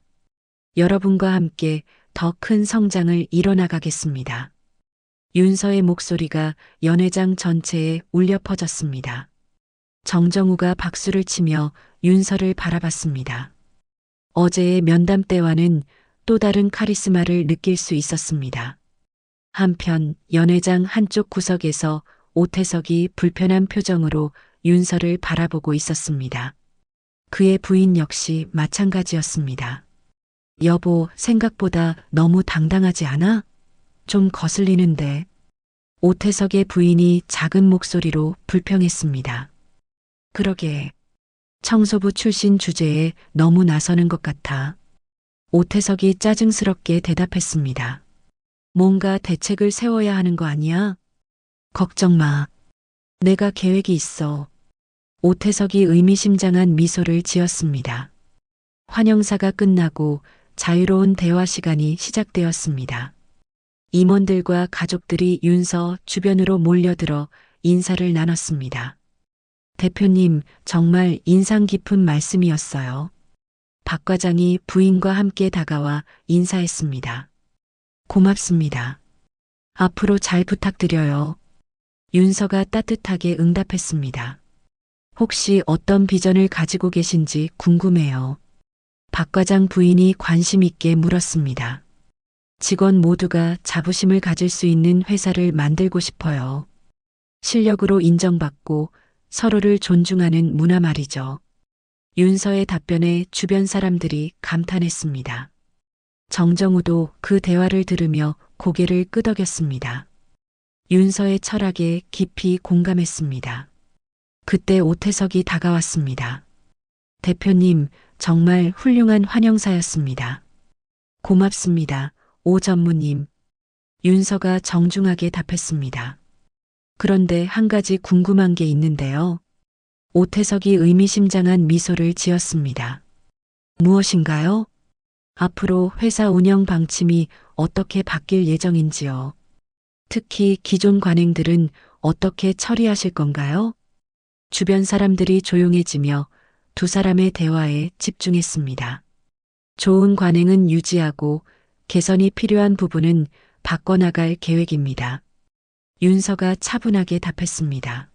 여러분과 함께 더 큰 성장을 이뤄나가겠습니다. 윤서의 목소리가 연회장 전체에 울려 퍼졌습니다. 정정우가 박수를 치며 윤서를 바라봤습니다. 어제의 면담 때와는 또 다른 카리스마를 느낄 수 있었습니다. 한편 연회장 한쪽 구석에서 오태석이 불편한 표정으로 윤서를 바라보고 있었습니다. 그의 부인 역시 마찬가지였습니다. 여보, 생각보다 너무 당당하지 않아? 좀 거슬리는데. 오태석의 부인이 작은 목소리로 불평했습니다. 그러게. 청소부 출신 주제에 너무 나서는 것 같아. 오태석이 짜증스럽게 대답했습니다. 뭔가 대책을 세워야 하는 거 아니야? 걱정 마. 내가 계획이 있어. 오태석이 의미심장한 미소를 지었습니다. 환영사가 끝나고 자유로운 대화 시간이 시작되었습니다. 임원들과 가족들이 윤서 주변으로 몰려들어 인사를 나눴습니다. 대표님, 정말 인상 깊은 말씀이었어요. 박 과장이 부인과 함께 다가와 인사했습니다. 고맙습니다. 앞으로 잘 부탁드려요. 윤서가 따뜻하게 응답했습니다. 혹시 어떤 비전을 가지고 계신지 궁금해요. 박 과장 부인이 관심 있게 물었습니다. 직원 모두가 자부심을 가질 수 있는 회사를 만들고 싶어요. 실력으로 인정받고 서로를 존중하는 문화 말이죠. 윤서의 답변에 주변 사람들이 감탄했습니다. 정정우도 그 대화를 들으며 고개를 끄덕였습니다. 윤서의 철학에 깊이 공감했습니다. 그때 오태석이 다가왔습니다. 대표님, 정말 훌륭한 환영사였습니다. 고맙습니다, 오 전무님. 윤서가 정중하게 답했습니다. 그런데 한 가지 궁금한 게 있는데요. 오태석이 의미심장한 미소를 지었습니다. 무엇인가요? 앞으로 회사 운영 방침이 어떻게 바뀔 예정인지요. 특히 기존 관행들은 어떻게 처리하실 건가요? 주변 사람들이 조용해지며 두 사람의 대화에 집중했습니다. 좋은 관행은 유지하고 개선이 필요한 부분은 바꿔나갈 계획입니다. 윤서가 차분하게 답했습니다.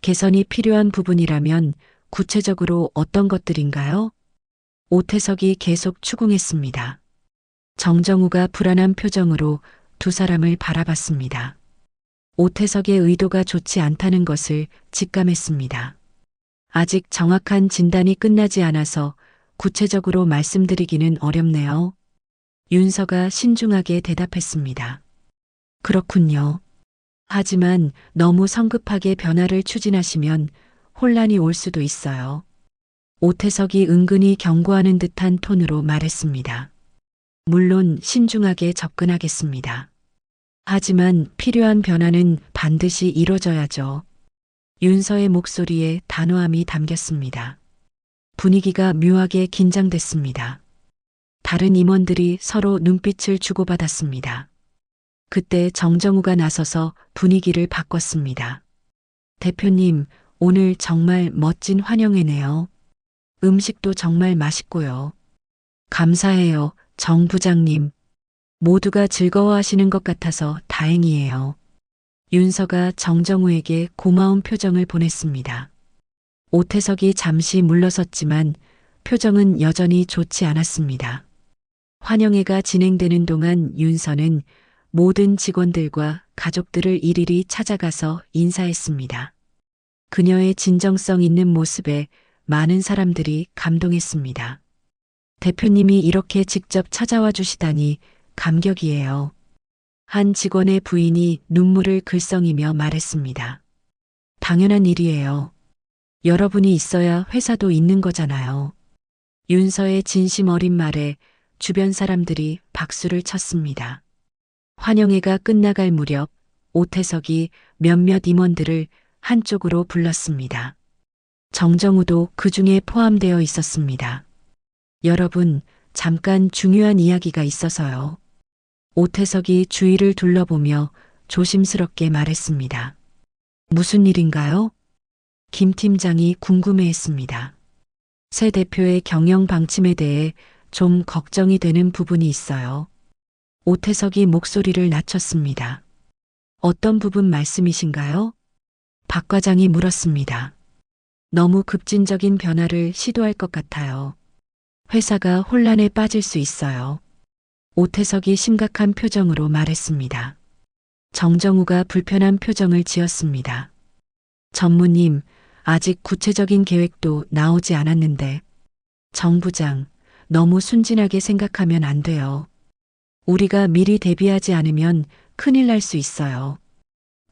개선이 필요한 부분이라면 구체적으로 어떤 것들인가요? 오태석이 계속 추궁했습니다. 정정우가 불안한 표정으로 두 사람을 바라봤습니다. 오태석의 의도가 좋지 않다는 것을 직감했습니다. 아직 정확한 진단이 끝나지 않아서 구체적으로 말씀드리기는 어렵네요. 윤서가 신중하게 대답했습니다. 그렇군요. 하지만 너무 성급하게 변화를 추진하시면 혼란이 올 수도 있어요. 오태석이 은근히 경고하는 듯한 톤으로 말했습니다. 물론 신중하게 접근하겠습니다. 하지만 필요한 변화는 반드시 이뤄져야죠. 윤서의 목소리에 단호함이 담겼습니다. 분위기가 묘하게 긴장됐습니다. 다른 임원들이 서로 눈빛을 주고받았습니다. 그때 정정우가 나서서 분위기를 바꿨습니다. 대표님, 오늘 정말 멋진 환영회네요. 음식도 정말 맛있고요. 감사해요, 정 부장님. 모두가 즐거워하시는 것 같아서 다행이에요. 윤서가 정정우에게 고마운 표정을 보냈습니다. 오태석이 잠시 물러섰지만 표정은 여전히 좋지 않았습니다. 환영회가 진행되는 동안 윤서는 모든 직원들과 가족들을 일일이 찾아가서 인사했습니다. 그녀의 진정성 있는 모습에 많은 사람들이 감동했습니다. 대표님이 이렇게 직접 찾아와 주시다니 감격이에요. 한 직원의 부인이 눈물을 글썽이며 말했습니다. 당연한 일이에요. 여러분이 있어야 회사도 있는 거잖아요. 윤서의 진심 어린 말에 주변 사람들이 박수를 쳤습니다. 환영회가 끝나갈 무렵 오태석이 몇몇 임원들을 한쪽으로 불렀습니다. 정정우도 그 중에 포함되어 있었습니다. 여러분, 잠깐 중요한 이야기가 있어서요. 오태석이 주위를 둘러보며 조심스럽게 말했습니다. 무슨 일인가요? 김 팀장이 궁금해했습니다. 새 대표의 경영 방침에 대해 좀 걱정이 되는 부분이 있어요. 오태석이 목소리를 낮췄습니다. 어떤 부분 말씀이신가요? 박 과장이 물었습니다. 너무 급진적인 변화를 시도할 것 같아요. 회사가 혼란에 빠질 수 있어요. 오태석이 심각한 표정으로 말했습니다. 정정우가 불편한 표정을 지었습니다. 전무님, 아직 구체적인 계획도 나오지 않았는데. 정 부장, 너무 순진하게 생각하면 안 돼요. 우리가 미리 대비하지 않으면 큰일 날 수 있어요.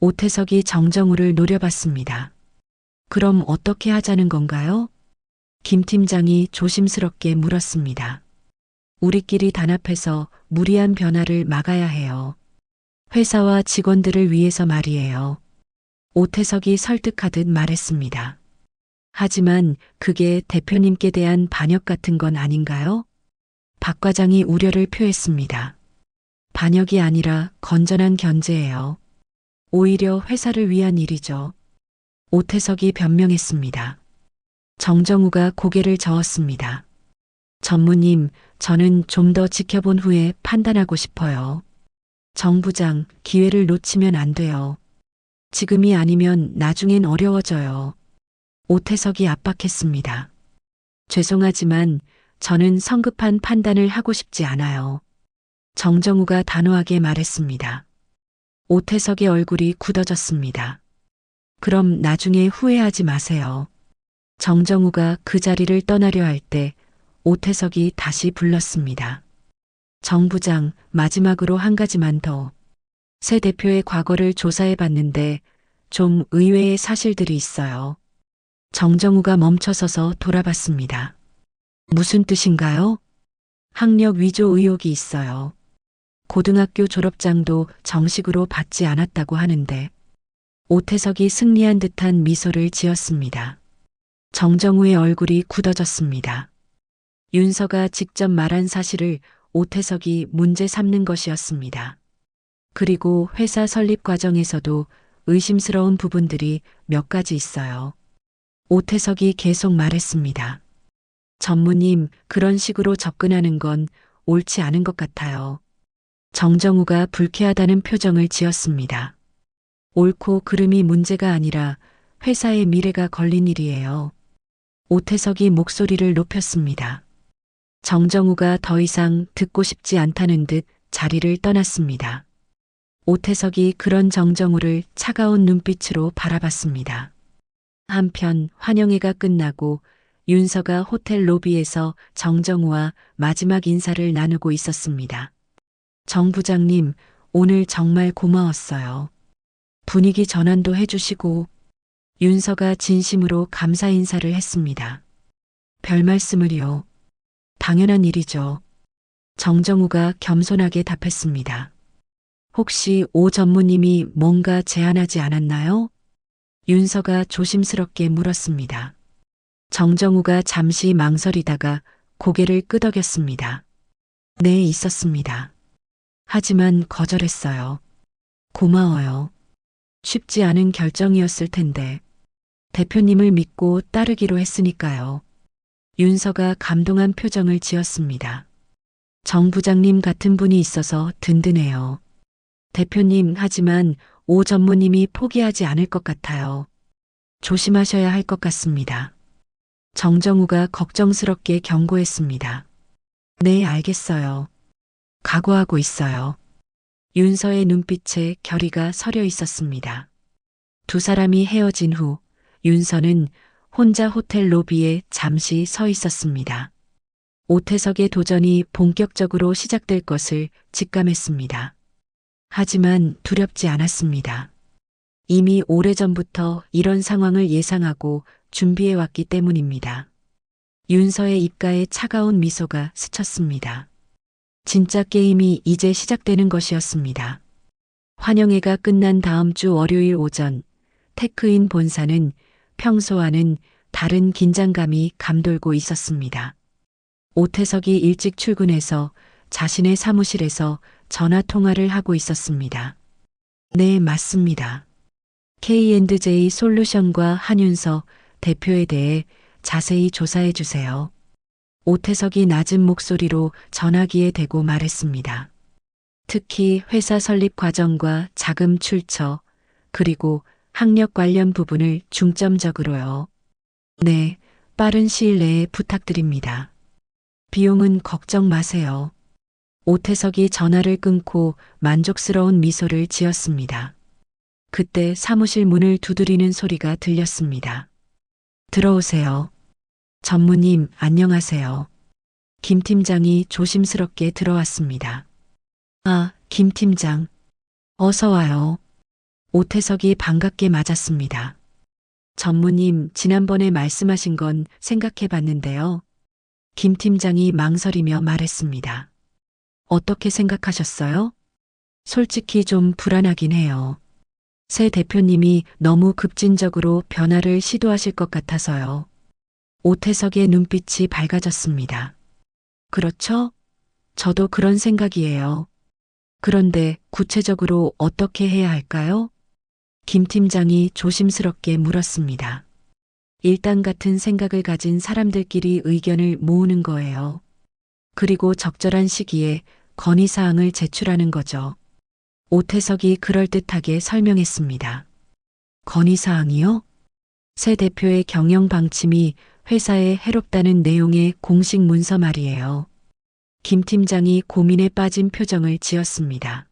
오태석이 정정우를 노려봤습니다. 그럼 어떻게 하자는 건가요? 김 팀장이 조심스럽게 물었습니다. 우리끼리 단합해서 무리한 변화를 막아야 해요. 회사와 직원들을 위해서 말이에요. 오태석이 설득하듯 말했습니다. 하지만 그게 대표님께 대한 반역 같은 건 아닌가요? 박 과장이 우려를 표했습니다. 반역이 아니라 건전한 견제예요. 오히려 회사를 위한 일이죠. 오태석이 변명했습니다. 정정우가 고개를 저었습니다. 전무님, 저는 좀 더 지켜본 후에 판단하고 싶어요. 정 부장, 기회를 놓치면 안 돼요. 지금이 아니면 나중엔 어려워져요. 오태석이 압박했습니다. 죄송하지만 저는 성급한 판단을 하고 싶지 않아요. 정정우가 단호하게 말했습니다. 오태석의 얼굴이 굳어졌습니다. 그럼 나중에 후회하지 마세요. 정정우가 그 자리를 떠나려 할 때 오태석이 다시 불렀습니다. 정 부장, 마지막으로 한 가지만 더. 새 대표의 과거를 조사해 봤는데 좀 의외의 사실들이 있어요. 정정우가 멈춰서서 돌아봤습니다. 무슨 뜻인가요? 학력 위조 의혹이 있어요. 고등학교 졸업장도 정식으로 받지 않았다고 하는데. 오태석이 승리한 듯한 미소를 지었습니다. 정정우의 얼굴이 굳어졌습니다. 윤서가 직접 말한 사실을 오태석이 문제 삼는 것이었습니다. 그리고 회사 설립 과정에서도 의심스러운 부분들이 몇 가지 있어요. 오태석이 계속 말했습니다. 전무님, 그런 식으로 접근하는 건 옳지 않은 것 같아요. 정정우가 불쾌하다는 표정을 지었습니다. 옳고 그름이 문제가 아니라 회사의 미래가 걸린 일이에요. 오태석이 목소리를 높였습니다. 정정우가 더 이상 듣고 싶지 않다는 듯 자리를 떠났습니다. 오태석이 그런 정정우를 차가운 눈빛으로 바라봤습니다. 한편 환영회가 끝나고 윤서가 호텔 로비에서 정정우와 마지막 인사를 나누고 있었습니다. 정 부장님, 오늘 정말 고마웠어요. 분위기 전환도 해주시고. 윤서가 진심으로 감사 인사를 했습니다. 별 말씀을요. 당연한 일이죠. 정정우가 겸손하게 답했습니다. 혹시 오 전무님이 뭔가 제안하지 않았나요? 윤서가 조심스럽게 물었습니다. 정정우가 잠시 망설이다가 고개를 끄덕였습니다. 네, 있었습니다. 하지만 거절했어요. 고마워요. 쉽지 않은 결정이었을 텐데. 대표님을 믿고 따르기로 했으니까요. 윤서가 감동한 표정을 지었습니다. 정 부장님 같은 분이 있어서 든든해요. 대표님, 하지만 오 전무님이 포기하지 않을 것 같아요. 조심하셔야 할 것 같습니다. 정정우가 걱정스럽게 경고했습니다. 네, 알겠어요. 각오하고 있어요. 윤서의 눈빛에 결의가 서려 있었습니다. 두 사람이 헤어진 후 윤서는 혼자 호텔 로비에 잠시 서 있었습니다. 오태석의 도전이 본격적으로 시작될 것을 직감했습니다. 하지만 두렵지 않았습니다. 이미 오래전부터 이런 상황을 예상하고 준비해왔기 때문입니다. 윤서의 입가에 차가운 미소가 스쳤습니다. 진짜 게임이 이제 시작되는 것이었습니다. 환영회가 끝난 다음 주 월요일 오전, 테크인 본사는 평소와는 다른 긴장감이 감돌고 있었습니다. 오태석이 일찍 출근해서 자신의 사무실에서 전화 통화를 하고 있었습니다. 네, 맞습니다. K&J 솔루션과 한윤서 대표에 대해 자세히 조사해 주세요. 오태석이 낮은 목소리로 전화기에 대고 말했습니다. 특히 회사 설립 과정과 자금 출처, 그리고 학력 관련 부분을 중점적으로요. 네, 빠른 시일 내에 부탁드립니다. 비용은 걱정 마세요. 오태석이 전화를 끊고 만족스러운 미소를 지었습니다. 그때 사무실 문을 두드리는 소리가 들렸습니다. 들어오세요. 전무님, 안녕하세요. 김 팀장이 조심스럽게 들어왔습니다. 아, 김 팀장. 어서 와요. 오태석이 반갑게 맞았습니다. 전무님, 지난번에 말씀하신 건 생각해 봤는데요. 김 팀장이 망설이며 말했습니다. 어떻게 생각하셨어요? 솔직히 좀 불안하긴 해요. 새 대표님이 너무 급진적으로 변화를 시도하실 것 같아서요. 오태석의 눈빛이 밝아졌습니다. 그렇죠? 저도 그런 생각이에요. 그런데 구체적으로 어떻게 해야 할까요? 김 팀장이 조심스럽게 물었습니다. 일단 같은 생각을 가진 사람들끼리 의견을 모으는 거예요. 그리고 적절한 시기에 건의사항을 제출하는 거죠. 오태석이 그럴듯하게 설명했습니다. 건의사항이요? 새 대표의 경영 방침이 회사에 해롭다는 내용의 공식 문서 말이에요. 김 팀장이 고민에 빠진 표정을 지었습니다.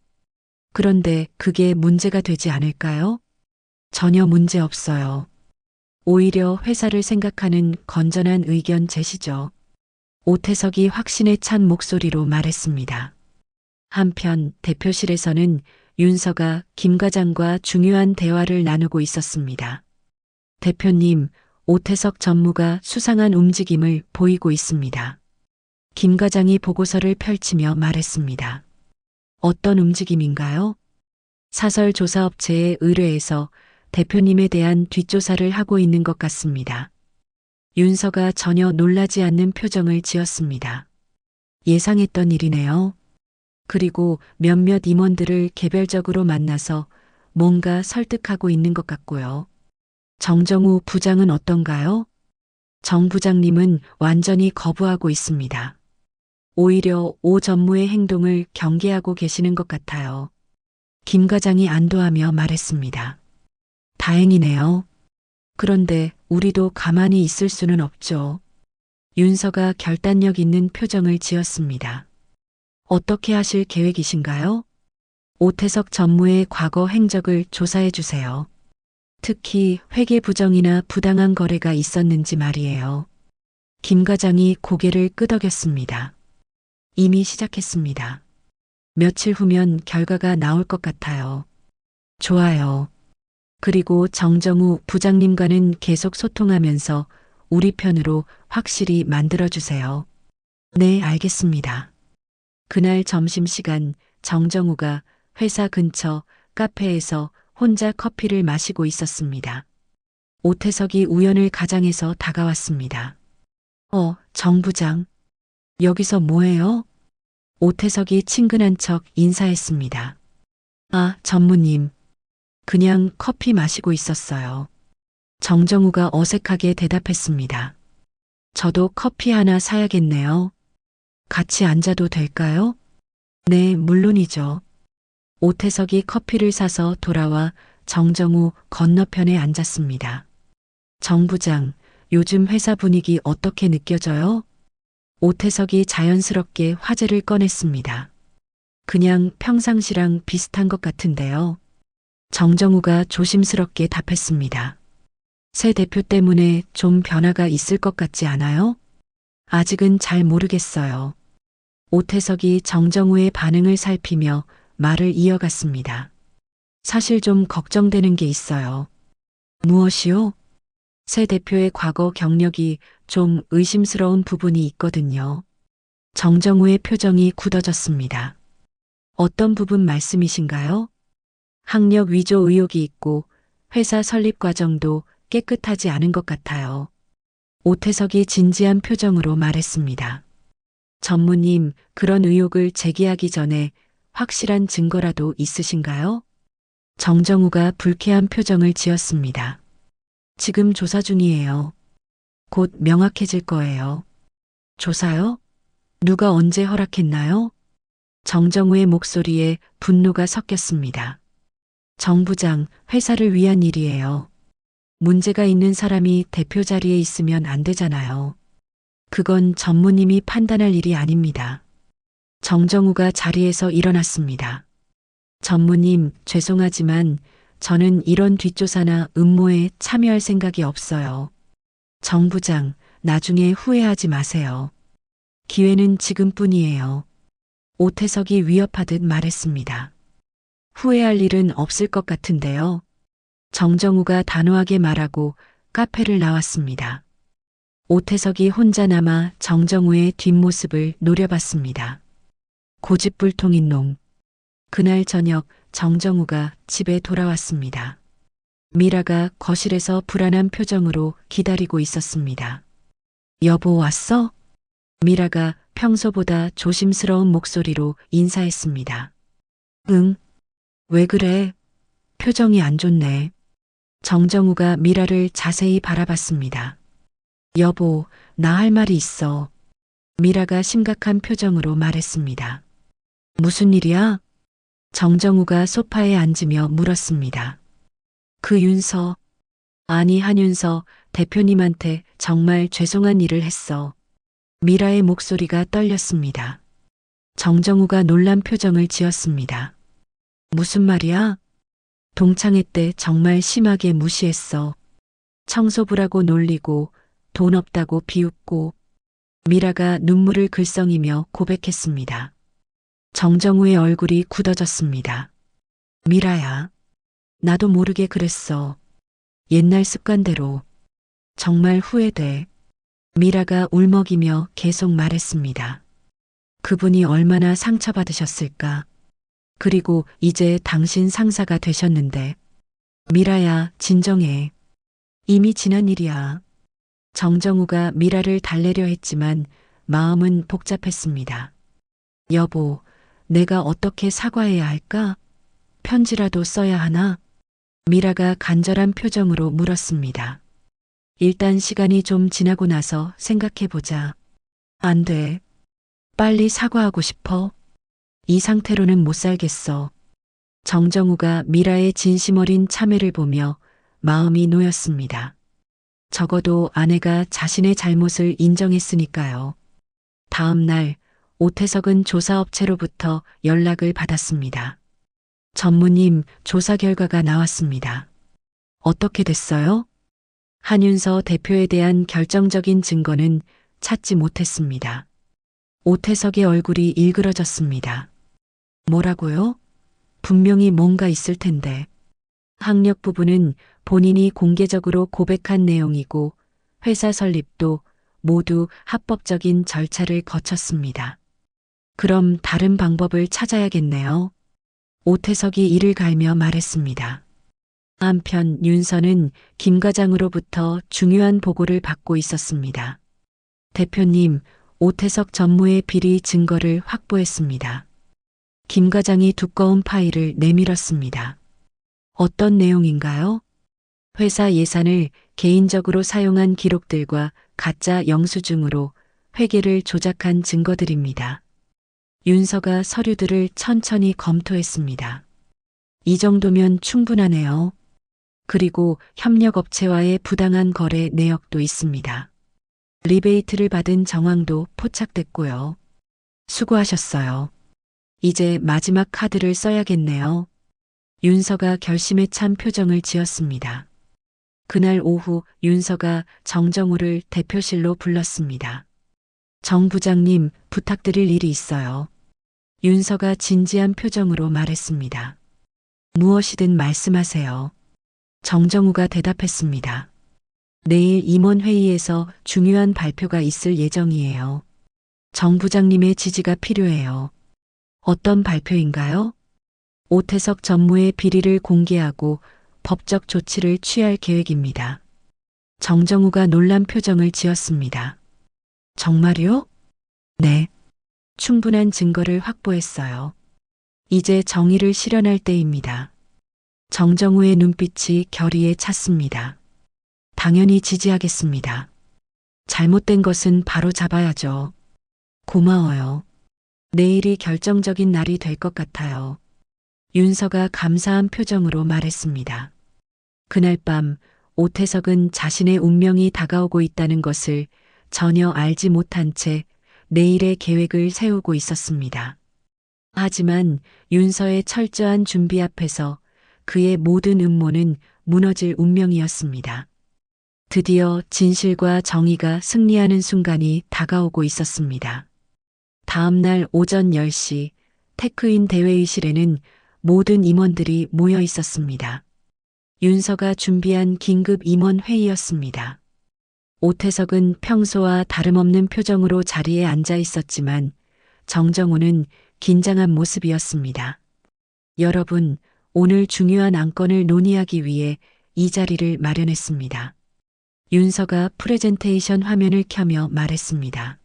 그런데 그게 문제가 되지 않을까요? 전혀 문제 없어요. 오히려 회사를 생각하는 건전한 의견 제시죠. 오태석이 확신에 찬 목소리로 말했습니다. 한편 대표실에서는 윤서가 김 과장과 중요한 대화를 나누고 있었습니다. 대표님, 오태석 전무가 수상한 움직임을 보이고 있습니다. 김 과장이 보고서를 펼치며 말했습니다. 어떤 움직임인가요? 사설 조사업체에 의뢰해서 대표님에 대한 뒷조사를 하고 있는 것 같습니다. 윤서가 전혀 놀라지 않는 표정을 지었습니다. 예상했던 일이네요. 그리고 몇몇 임원들을 개별적으로 만나서 뭔가 설득하고 있는 것 같고요. 정정우 부장은 어떤가요? 정 부장님은 완전히 거부하고 있습니다. 오히려 오 전무의 행동을 경계하고 계시는 것 같아요. 김 과장이 안도하며 말했습니다. 다행이네요. 그런데 우리도 가만히 있을 수는 없죠. 윤서가 결단력 있는 표정을 지었습니다. 어떻게 하실 계획이신가요? 오태석 전무의 과거 행적을 조사해 주세요. 특히 회계 부정이나 부당한 거래가 있었는지 말이에요. 김 과장이 고개를 끄덕였습니다. 이미 시작했습니다. 며칠 후면 결과가 나올 것 같아요. 좋아요. 그리고 정정우 부장님과는 계속 소통하면서 우리 편으로 확실히 만들어주세요. 네, 알겠습니다. 그날 점심시간 정정우가 회사 근처 카페에서 혼자 커피를 마시고 있었습니다. 오태석이 우연을 가장해서 다가왔습니다. 정 부장. 여기서 뭐해요? 오태석이 친근한 척 인사했습니다. 아, 전무님. 그냥 커피 마시고 있었어요. 정정우가 어색하게 대답했습니다. 저도 커피 하나 사야겠네요. 같이 앉아도 될까요? 네, 물론이죠. 오태석이 커피를 사서 돌아와 정정우 건너편에 앉았습니다. 정 부장, 요즘 회사 분위기 어떻게 느껴져요? 오태석이 자연스럽게 화제를 꺼냈습니다. 그냥 평상시랑 비슷한 것 같은데요. 정정우가 조심스럽게 답했습니다. 새 대표 때문에 좀 변화가 있을 것 같지 않아요? 아직은 잘 모르겠어요. 오태석이 정정우의 반응을 살피며 말을 이어갔습니다. 사실 좀 걱정되는 게 있어요. 무엇이요? 새 대표의 과거 경력이 좀 의심스러운 부분이 있거든요. 정정우의 표정이 굳어졌습니다. 어떤 부분 말씀이신가요? 학력 위조 의혹이 있고 회사 설립 과정도 깨끗하지 않은 것 같아요. 오태석이 진지한 표정으로 말했습니다. 전무님, 그런 의혹을 제기하기 전에 확실한 증거라도 있으신가요? 정정우가 불쾌한 표정을 지었습니다. 지금 조사 중이에요. 곧 명확해질 거예요. 조사요? 누가 언제 허락했나요? 정정우의 목소리에 분노가 섞였습니다. 정 부장, 회사를 위한 일이에요. 문제가 있는 사람이 대표 자리에 있으면 안 되잖아요. 그건 전무님이 판단할 일이 아닙니다. 정정우가 자리에서 일어났습니다. 전무님, 죄송하지만 저는 이런 뒷조사나 음모에 참여할 생각이 없어요. 정 부장, 나중에 후회하지 마세요. 기회는 지금뿐이에요. 오태석이 위협하듯 말했습니다. 후회할 일은 없을 것 같은데요. 정정우가 단호하게 말하고 카페를 나왔습니다. 오태석이 혼자 남아 정정우의 뒷모습을 노려봤습니다. 고집불통인 놈. 그날 저녁 정정우가 집에 돌아왔습니다. 미라가 거실에서 불안한 표정으로 기다리고 있었습니다. 여보 왔어? 미라가 평소보다 조심스러운 목소리로 인사했습니다. 응. 왜 그래? 표정이 안 좋네. 정정우가 미라를 자세히 바라봤습니다. 여보, 나 할 말이 있어. 미라가 심각한 표정으로 말했습니다. 무슨 일이야? 정정우가 소파에 앉으며 물었습니다. 그 윤서, 아니 한윤서 대표님한테 정말 죄송한 일을 했어. 미라의 목소리가 떨렸습니다. 정정우가 놀란 표정을 지었습니다. 무슨 말이야? 동창회 때 정말 심하게 무시했어. 청소부라고 놀리고 돈 없다고 비웃고. 미라가 눈물을 글썽이며 고백했습니다. 정정우의 얼굴이 굳어졌습니다. 미라야, 나도 모르게 그랬어. 옛날 습관대로. 정말 후회돼. 미라가 울먹이며 계속 말했습니다. 그분이 얼마나 상처받으셨을까. 그리고 이제 당신 상사가 되셨는데. 미라야, 진정해. 이미 지난 일이야. 정정우가 미라를 달래려 했지만 마음은 복잡했습니다. 여보, 내가 어떻게 사과해야 할까? 편지라도 써야 하나? 미라가 간절한 표정으로 물었습니다. 일단 시간이 좀 지나고 나서 생각해보자. 안 돼. 빨리 사과하고 싶어. 이 상태로는 못 살겠어. 정정우가 미라의 진심 어린 참회를 보며 마음이 놓였습니다. 적어도 아내가 자신의 잘못을 인정했으니까요. 다음 날 오태석은 조사업체로부터 연락을 받았습니다. 전무님, 조사 결과가 나왔습니다. 어떻게 됐어요? 한윤서 대표에 대한 결정적인 증거는 찾지 못했습니다. 오태석의 얼굴이 일그러졌습니다. 뭐라고요? 분명히 뭔가 있을 텐데. 학력 부분은 본인이 공개적으로 고백한 내용이고 회사 설립도 모두 합법적인 절차를 거쳤습니다. 그럼 다른 방법을 찾아야겠네요. 오태석이 이를 갈며 말했습니다. 한편 윤서는 김 과장으로부터 중요한 보고를 받고 있었습니다. 대표님, 오태석 전무의 비리 증거를 확보했습니다. 김 과장이 두꺼운 파일을 내밀었습니다. 어떤 내용인가요? 회사 예산을 개인적으로 사용한 기록들과 가짜 영수증으로 회계를 조작한 증거들입니다. 윤서가 서류들을 천천히 검토했습니다. 이 정도면 충분하네요. 그리고 협력업체와의 부당한 거래 내역도 있습니다. 리베이트를 받은 정황도 포착됐고요. 수고하셨어요. 이제 마지막 카드를 써야겠네요. 윤서가 결심에 찬 표정을 지었습니다. 그날 오후 윤서가 정정우를 대표실로 불렀습니다. 정 부장님, 부탁드릴 일이 있어요. 윤서가 진지한 표정으로 말했습니다. 무엇이든 말씀하세요. 정정우가 대답했습니다. 내일 임원회의에서 중요한 발표가 있을 예정이에요. 정 부장님의 지지가 필요해요. 어떤 발표인가요? 오태석 전무의 비리를 공개하고 법적 조치를 취할 계획입니다. 정정우가 놀란 표정을 지었습니다. 정말요? 네. 충분한 증거를 확보했어요. 이제 정의를 실현할 때입니다. 정정우의 눈빛이 결의에 찼습니다. 당연히 지지하겠습니다. 잘못된 것은 바로 잡아야죠. 고마워요. 내일이 결정적인 날이 될 것 같아요. 윤서가 감사한 표정으로 말했습니다. 그날 밤 오태석은 자신의 운명이 다가오고 있다는 것을 전혀 알지 못한 채 내일의 계획을 세우고 있었습니다. 하지만 윤서의 철저한 준비 앞에서 그의 모든 음모는 무너질 운명이었습니다. 드디어 진실과 정의가 승리하는 순간이 다가오고 있었습니다. 다음 날 오전 10시 테크인 대회의실에는 모든 임원들이 모여 있었습니다. 윤서가 준비한 긴급 임원 회의였습니다. 오태석은 평소와 다름없는 표정으로 자리에 앉아 있었지만 정정우는 긴장한 모습이었습니다. 여러분, 오늘 중요한 안건을 논의하기 위해 이 자리를 마련했습니다. 윤서가 프레젠테이션 화면을 켜며 말했습니다.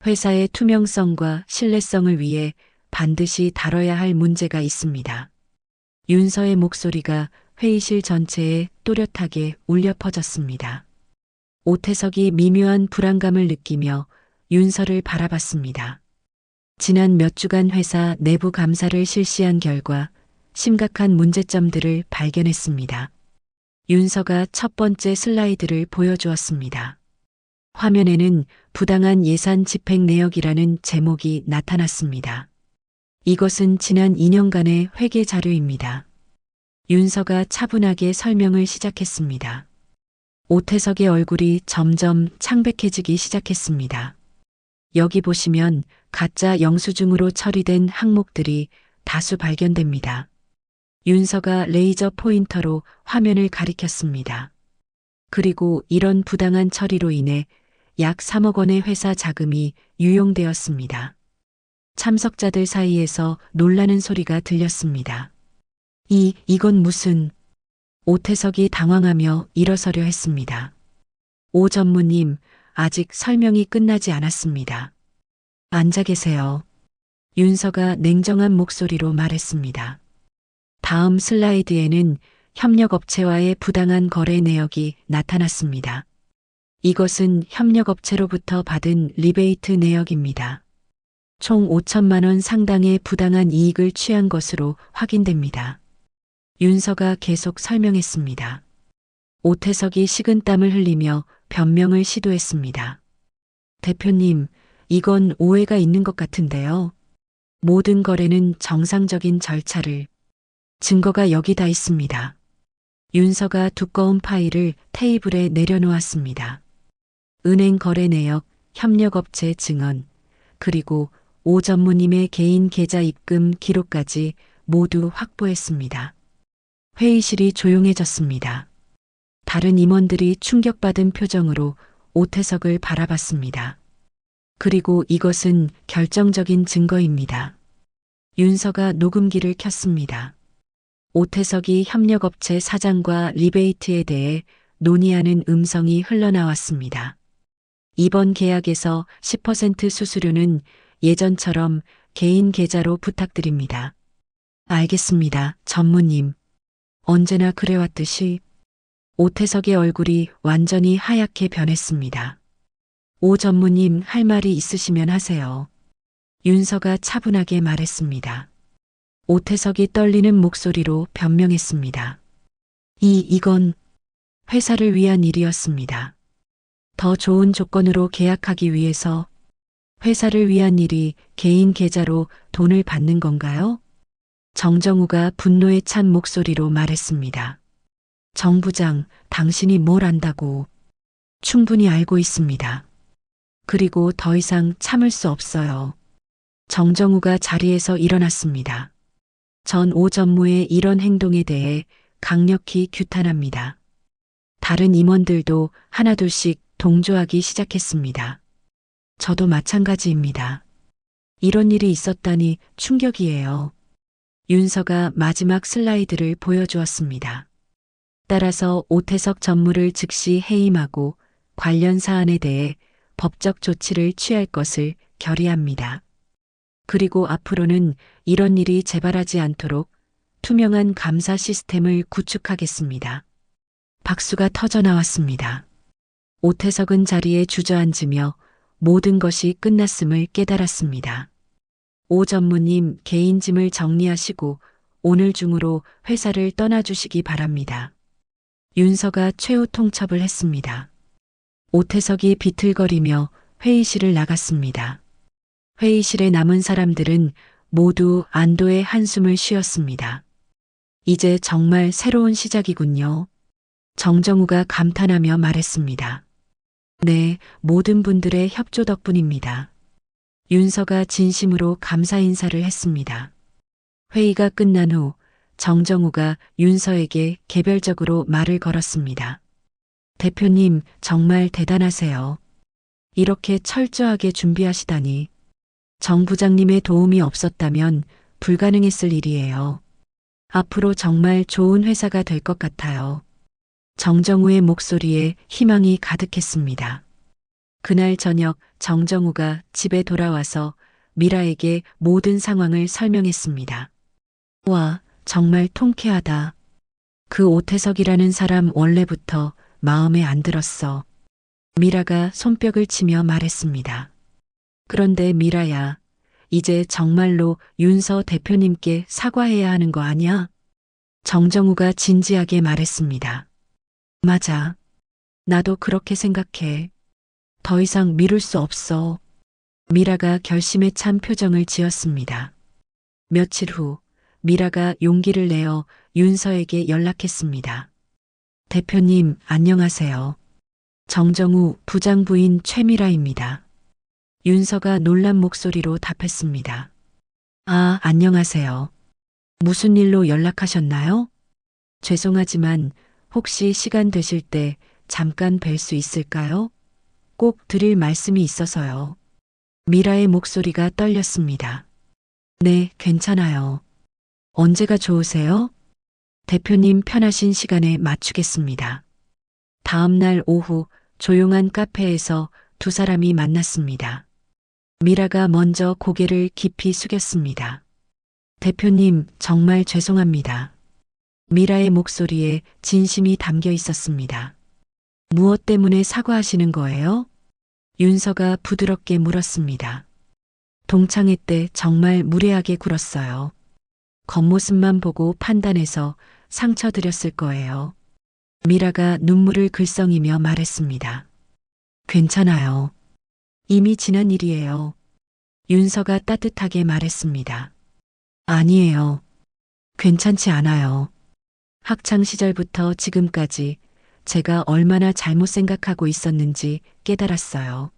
회사의 투명성과 신뢰성을 위해 반드시 다뤄야 할 문제가 있습니다. 윤서의 목소리가 회의실 전체에 또렷하게 울려 퍼졌습니다. 오태석이 미묘한 불안감을 느끼며 윤서를 바라봤습니다. 지난 몇 주간 회사 내부 감사를 실시한 결과 심각한 문제점들을 발견했습니다. 윤서가 첫 번째 슬라이드를 보여주었습니다. 화면에는 부당한 예산 집행 내역이라는 제목이 나타났습니다. 이것은 지난 2년간의 회계 자료입니다. 윤서가 차분하게 설명을 시작했습니다. 오태석의 얼굴이 점점 창백해지기 시작했습니다. 여기 보시면 가짜 영수증으로 처리된 항목들이 다수 발견됩니다. 윤서가 레이저 포인터로 화면을 가리켰습니다. 그리고 이런 부당한 처리로 인해 약 3억 원의 회사 자금이 유용되었습니다. 참석자들 사이에서 놀라는 소리가 들렸습니다. 이건 무슨... 오태석이 당황하며 일어서려 했습니다. 오 전무님, 아직 설명이 끝나지 않았습니다. 앉아 계세요. 윤서가 냉정한 목소리로 말했습니다. 다음 슬라이드에는 협력업체와의 부당한 거래 내역이 나타났습니다. 이것은 협력업체로부터 받은 리베이트 내역입니다. 총 5천만 원 상당의 부당한 이익을 취한 것으로 확인됩니다. 윤서가 계속 설명했습니다. 오태석이 식은땀을 흘리며 변명을 시도했습니다. 대표님, 이건 오해가 있는 것 같은데요. 모든 거래는 정상적인 절차를... 증거가 여기 다 있습니다. 윤서가 두꺼운 파일을 테이블에 내려놓았습니다. 은행 거래 내역, 협력업체 증언, 그리고 오 전무님의 개인 계좌 입금 기록까지 모두 확보했습니다. 회의실이 조용해졌습니다. 다른 임원들이 충격받은 표정으로 오태석을 바라봤습니다. 그리고 이것은 결정적인 증거입니다. 윤서가 녹음기를 켰습니다. 오태석이 협력업체 사장과 리베이트에 대해 논의하는 음성이 흘러나왔습니다. 이번 계약에서 10% 수수료는 예전처럼 개인 계좌로 부탁드립니다. 알겠습니다, 전무님. 언제나 그래왔듯이. 오태석의 얼굴이 완전히 하얗게 변했습니다. 오 전무님, 할 말이 있으시면 하세요. 윤서가 차분하게 말했습니다. 오태석이 떨리는 목소리로 변명했습니다. 이건 회사를 위한 일이었습니다. 더 좋은 조건으로 계약하기 위해서. 회사를 위한 일이 개인 계좌로 돈을 받는 건가요? 정정우가 분노에 찬 목소리로 말했습니다. 정 부장, 당신이 뭘 안다고. 충분히 알고 있습니다. 그리고 더 이상 참을 수 없어요. 정정우가 자리에서 일어났습니다. 전 오 전무의 이런 행동에 대해 강력히 규탄합니다. 다른 임원들도 하나둘씩 동조하기 시작했습니다. 저도 마찬가지입니다. 이런 일이 있었다니 충격이에요. 윤서가 마지막 슬라이드를 보여주었습니다. 따라서 오태석 전무를 즉시 해임하고 관련 사안에 대해 법적 조치를 취할 것을 결의합니다. 그리고 앞으로는 이런 일이 재발하지 않도록 투명한 감사 시스템을 구축하겠습니다. 박수가 터져 나왔습니다. 오태석은 자리에 주저앉으며 모든 것이 끝났음을 깨달았습니다. 오 전무님, 개인 짐을 정리하시고 오늘 중으로 회사를 떠나주시기 바랍니다. 윤서가 최후 통첩을 했습니다. 오태석이 비틀거리며 회의실을 나갔습니다. 회의실에 남은 사람들은 모두 안도의 한숨을 쉬었습니다. 이제 정말 새로운 시작이군요. 정정우가 감탄하며 말했습니다. 네, 모든 분들의 협조 덕분입니다. 윤서가 진심으로 감사 인사를 했습니다. 회의가 끝난 후 정정우가 윤서에게 개별적으로 말을 걸었습니다. 대표님, 정말 대단하세요. 이렇게 철저하게 준비하시다니. 정 부장님의 도움이 없었다면 불가능했을 일이에요. 앞으로 정말 좋은 회사가 될 것 같아요. 정정우의 목소리에 희망이 가득했습니다. 그날 저녁 정정우가 집에 돌아와서 미라에게 모든 상황을 설명했습니다. 와, 정말 통쾌하다. 그 오태석이라는 사람 원래부터 마음에 안 들었어. 미라가 손뼉을 치며 말했습니다. 그런데 미라야, 이제 정말로 윤서 대표님께 사과해야 하는 거 아니야? 정정우가 진지하게 말했습니다. 맞아. 나도 그렇게 생각해. 더 이상 미룰 수 없어. 미라가 결심에 찬 표정을 지었습니다. 며칠 후 미라가 용기를 내어 윤서에게 연락했습니다. 대표님, 안녕하세요. 정정우 부장 부인 최미라입니다. 윤서가 놀란 목소리로 답했습니다. 아, 안녕하세요. 무슨 일로 연락하셨나요? 죄송하지만 혹시 시간 되실 때 잠깐 뵐 수 있을까요? 꼭 드릴 말씀이 있어서요. 미라의 목소리가 떨렸습니다. 네, 괜찮아요. 언제가 좋으세요? 대표님 편하신 시간에 맞추겠습니다. 다음 날 오후 조용한 카페에서 두 사람이 만났습니다. 미라가 먼저 고개를 깊이 숙였습니다. 대표님, 정말 죄송합니다. 미라의 목소리에 진심이 담겨 있었습니다. 무엇 때문에 사과하시는 거예요? 윤서가 부드럽게 물었습니다. 동창회 때 정말 무례하게 굴었어요. 겉모습만 보고 판단해서 상처드렸을 거예요. 미라가 눈물을 글썽이며 말했습니다. 괜찮아요. 이미 지난 일이에요. 윤서가 따뜻하게 말했습니다. 아니에요. 괜찮지 않아요. 학창 시절부터 지금까지 제가 얼마나 잘못 생각하고 있었는지 깨달았어요.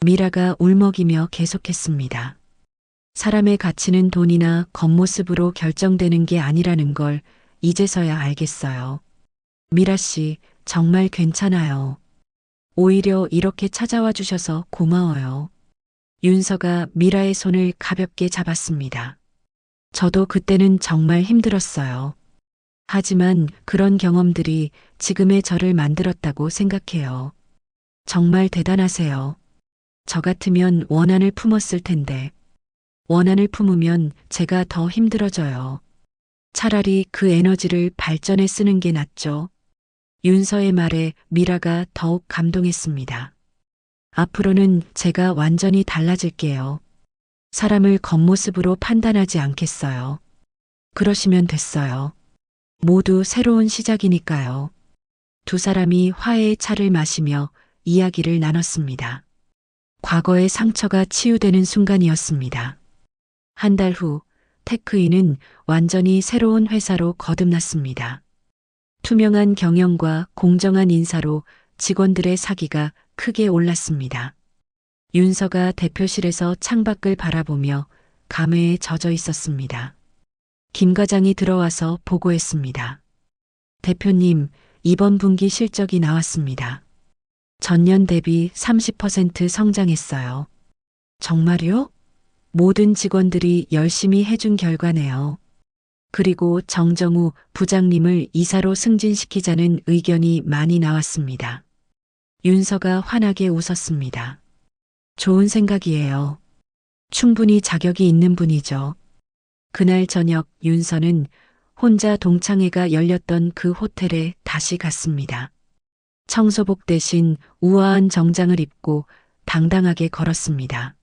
미라가 울먹이며 계속했습니다. 사람의 가치는 돈이나 겉모습으로 결정되는 게 아니라는 걸 이제서야 알겠어요. 미라 씨, 정말 괜찮아요. 오히려 이렇게 찾아와 주셔서 고마워요. 윤서가 미라의 손을 가볍게 잡았습니다. 저도 그때는 정말 힘들었어요. 하지만 그런 경험들이 지금의 저를 만들었다고 생각해요. 정말 대단하세요. 저 같으면 원한을 품었을 텐데. 원한을 품으면 제가 더 힘들어져요. 차라리 그 에너지를 발전에 쓰는 게 낫죠. 윤서의 말에 미라가 더욱 감동했습니다. 앞으로는 제가 완전히 달라질게요. 사람을 겉모습으로 판단하지 않겠어요. 그러시면 됐어요. 모두 새로운 시작이니까요. 두 사람이 화해의 차를 마시며 이야기를 나눴습니다. 과거의 상처가 치유되는 순간이었습니다. 한 달 후, 테크인은 완전히 새로운 회사로 거듭났습니다. 투명한 경영과 공정한 인사로 직원들의 사기가 크게 올랐습니다. 윤서가 대표실에서 창밖을 바라보며 감회에 젖어 있었습니다. 김 과장이 들어와서 보고했습니다. 대표님, 이번 분기 실적이 나왔습니다. 전년 대비 30% 성장했어요. 정말요? 모든 직원들이 열심히 해준 결과네요. 그리고 정정우 부장님을 이사로 승진시키자는 의견이 많이 나왔습니다. 윤서가 환하게 웃었습니다. 좋은 생각이에요. 충분히 자격이 있는 분이죠. 그날 저녁 윤서는 혼자 동창회가 열렸던 그 호텔에 다시 갔습니다. 청소복 대신 우아한 정장을 입고 당당하게 걸었습니다.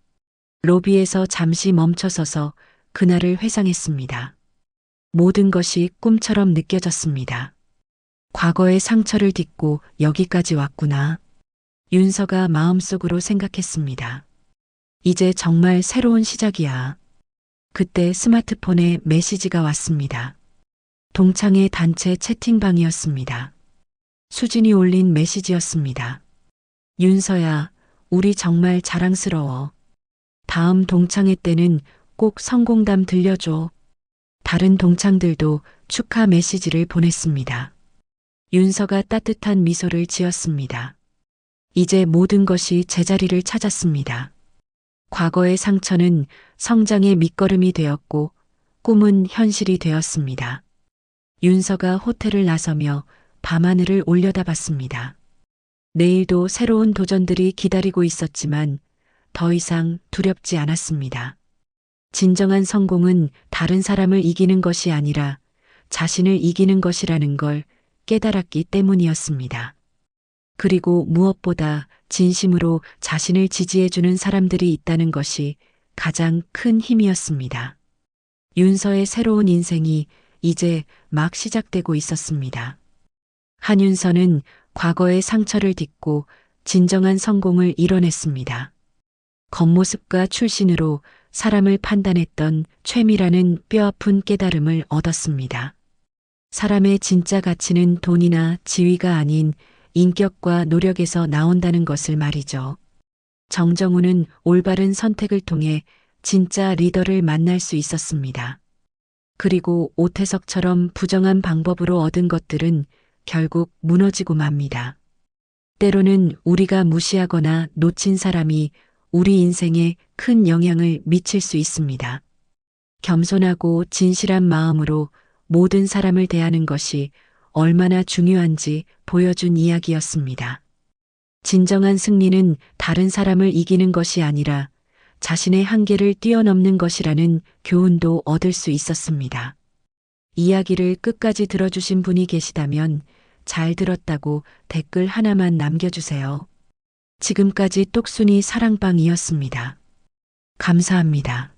로비에서 잠시 멈춰서서 그날을 회상했습니다. 모든 것이 꿈처럼 느껴졌습니다. 과거의 상처를 딛고 여기까지 왔구나. 윤서가 마음속으로 생각했습니다. 이제 정말 새로운 시작이야. 그때 스마트폰에 메시지가 왔습니다. 동창회 단체 채팅방이었습니다. 수진이 올린 메시지였습니다. 윤서야, 우리 정말 자랑스러워. 다음 동창회 때는 꼭 성공담 들려줘. 다른 동창들도 축하 메시지를 보냈습니다. 윤서가 따뜻한 미소를 지었습니다. 이제 모든 것이 제자리를 찾았습니다. 과거의 상처는 성장의 밑거름이 되었고 꿈은 현실이 되었습니다. 윤서가 호텔을 나서며 밤하늘을 올려다봤습니다. 내일도 새로운 도전들이 기다리고 있었지만 더 이상 두렵지 않았습니다. 진정한 성공은 다른 사람을 이기는 것이 아니라 자신을 이기는 것이라는 걸 깨달았기 때문이었습니다. 그리고 무엇보다 진심으로 자신을 지지해주는 사람들이 있다는 것이 가장 큰 힘이었습니다. 윤서의 새로운 인생이 이제 막 시작되고 있었습니다. 한윤서는 과거의 상처를 딛고 진정한 성공을 이뤄냈습니다. 겉모습과 출신으로 사람을 판단했던 최미라는 뼈아픈 깨달음을 얻었습니다. 사람의 진짜 가치는 돈이나 지위가 아닌 인격과 노력에서 나온다는 것을 말이죠. 정정우는 올바른 선택을 통해 진짜 리더를 만날 수 있었습니다. 그리고 오태석처럼 부정한 방법으로 얻은 것들은 결국 무너지고 맙니다. 때로는 우리가 무시하거나 놓친 사람이 우리 인생에 큰 영향을 미칠 수 있습니다. 겸손하고 진실한 마음으로 모든 사람을 대하는 것이 얼마나 중요한지 보여준 이야기였습니다. 진정한 승리는 다른 사람을 이기는 것이 아니라 자신의 한계를 뛰어넘는 것이라는 교훈도 얻을 수 있었습니다. 이야기를 끝까지 들어주신 분이 계시다면 잘 들었다고 댓글 하나만 남겨주세요. 지금까지 똑순이 사랑방이었습니다. 감사합니다.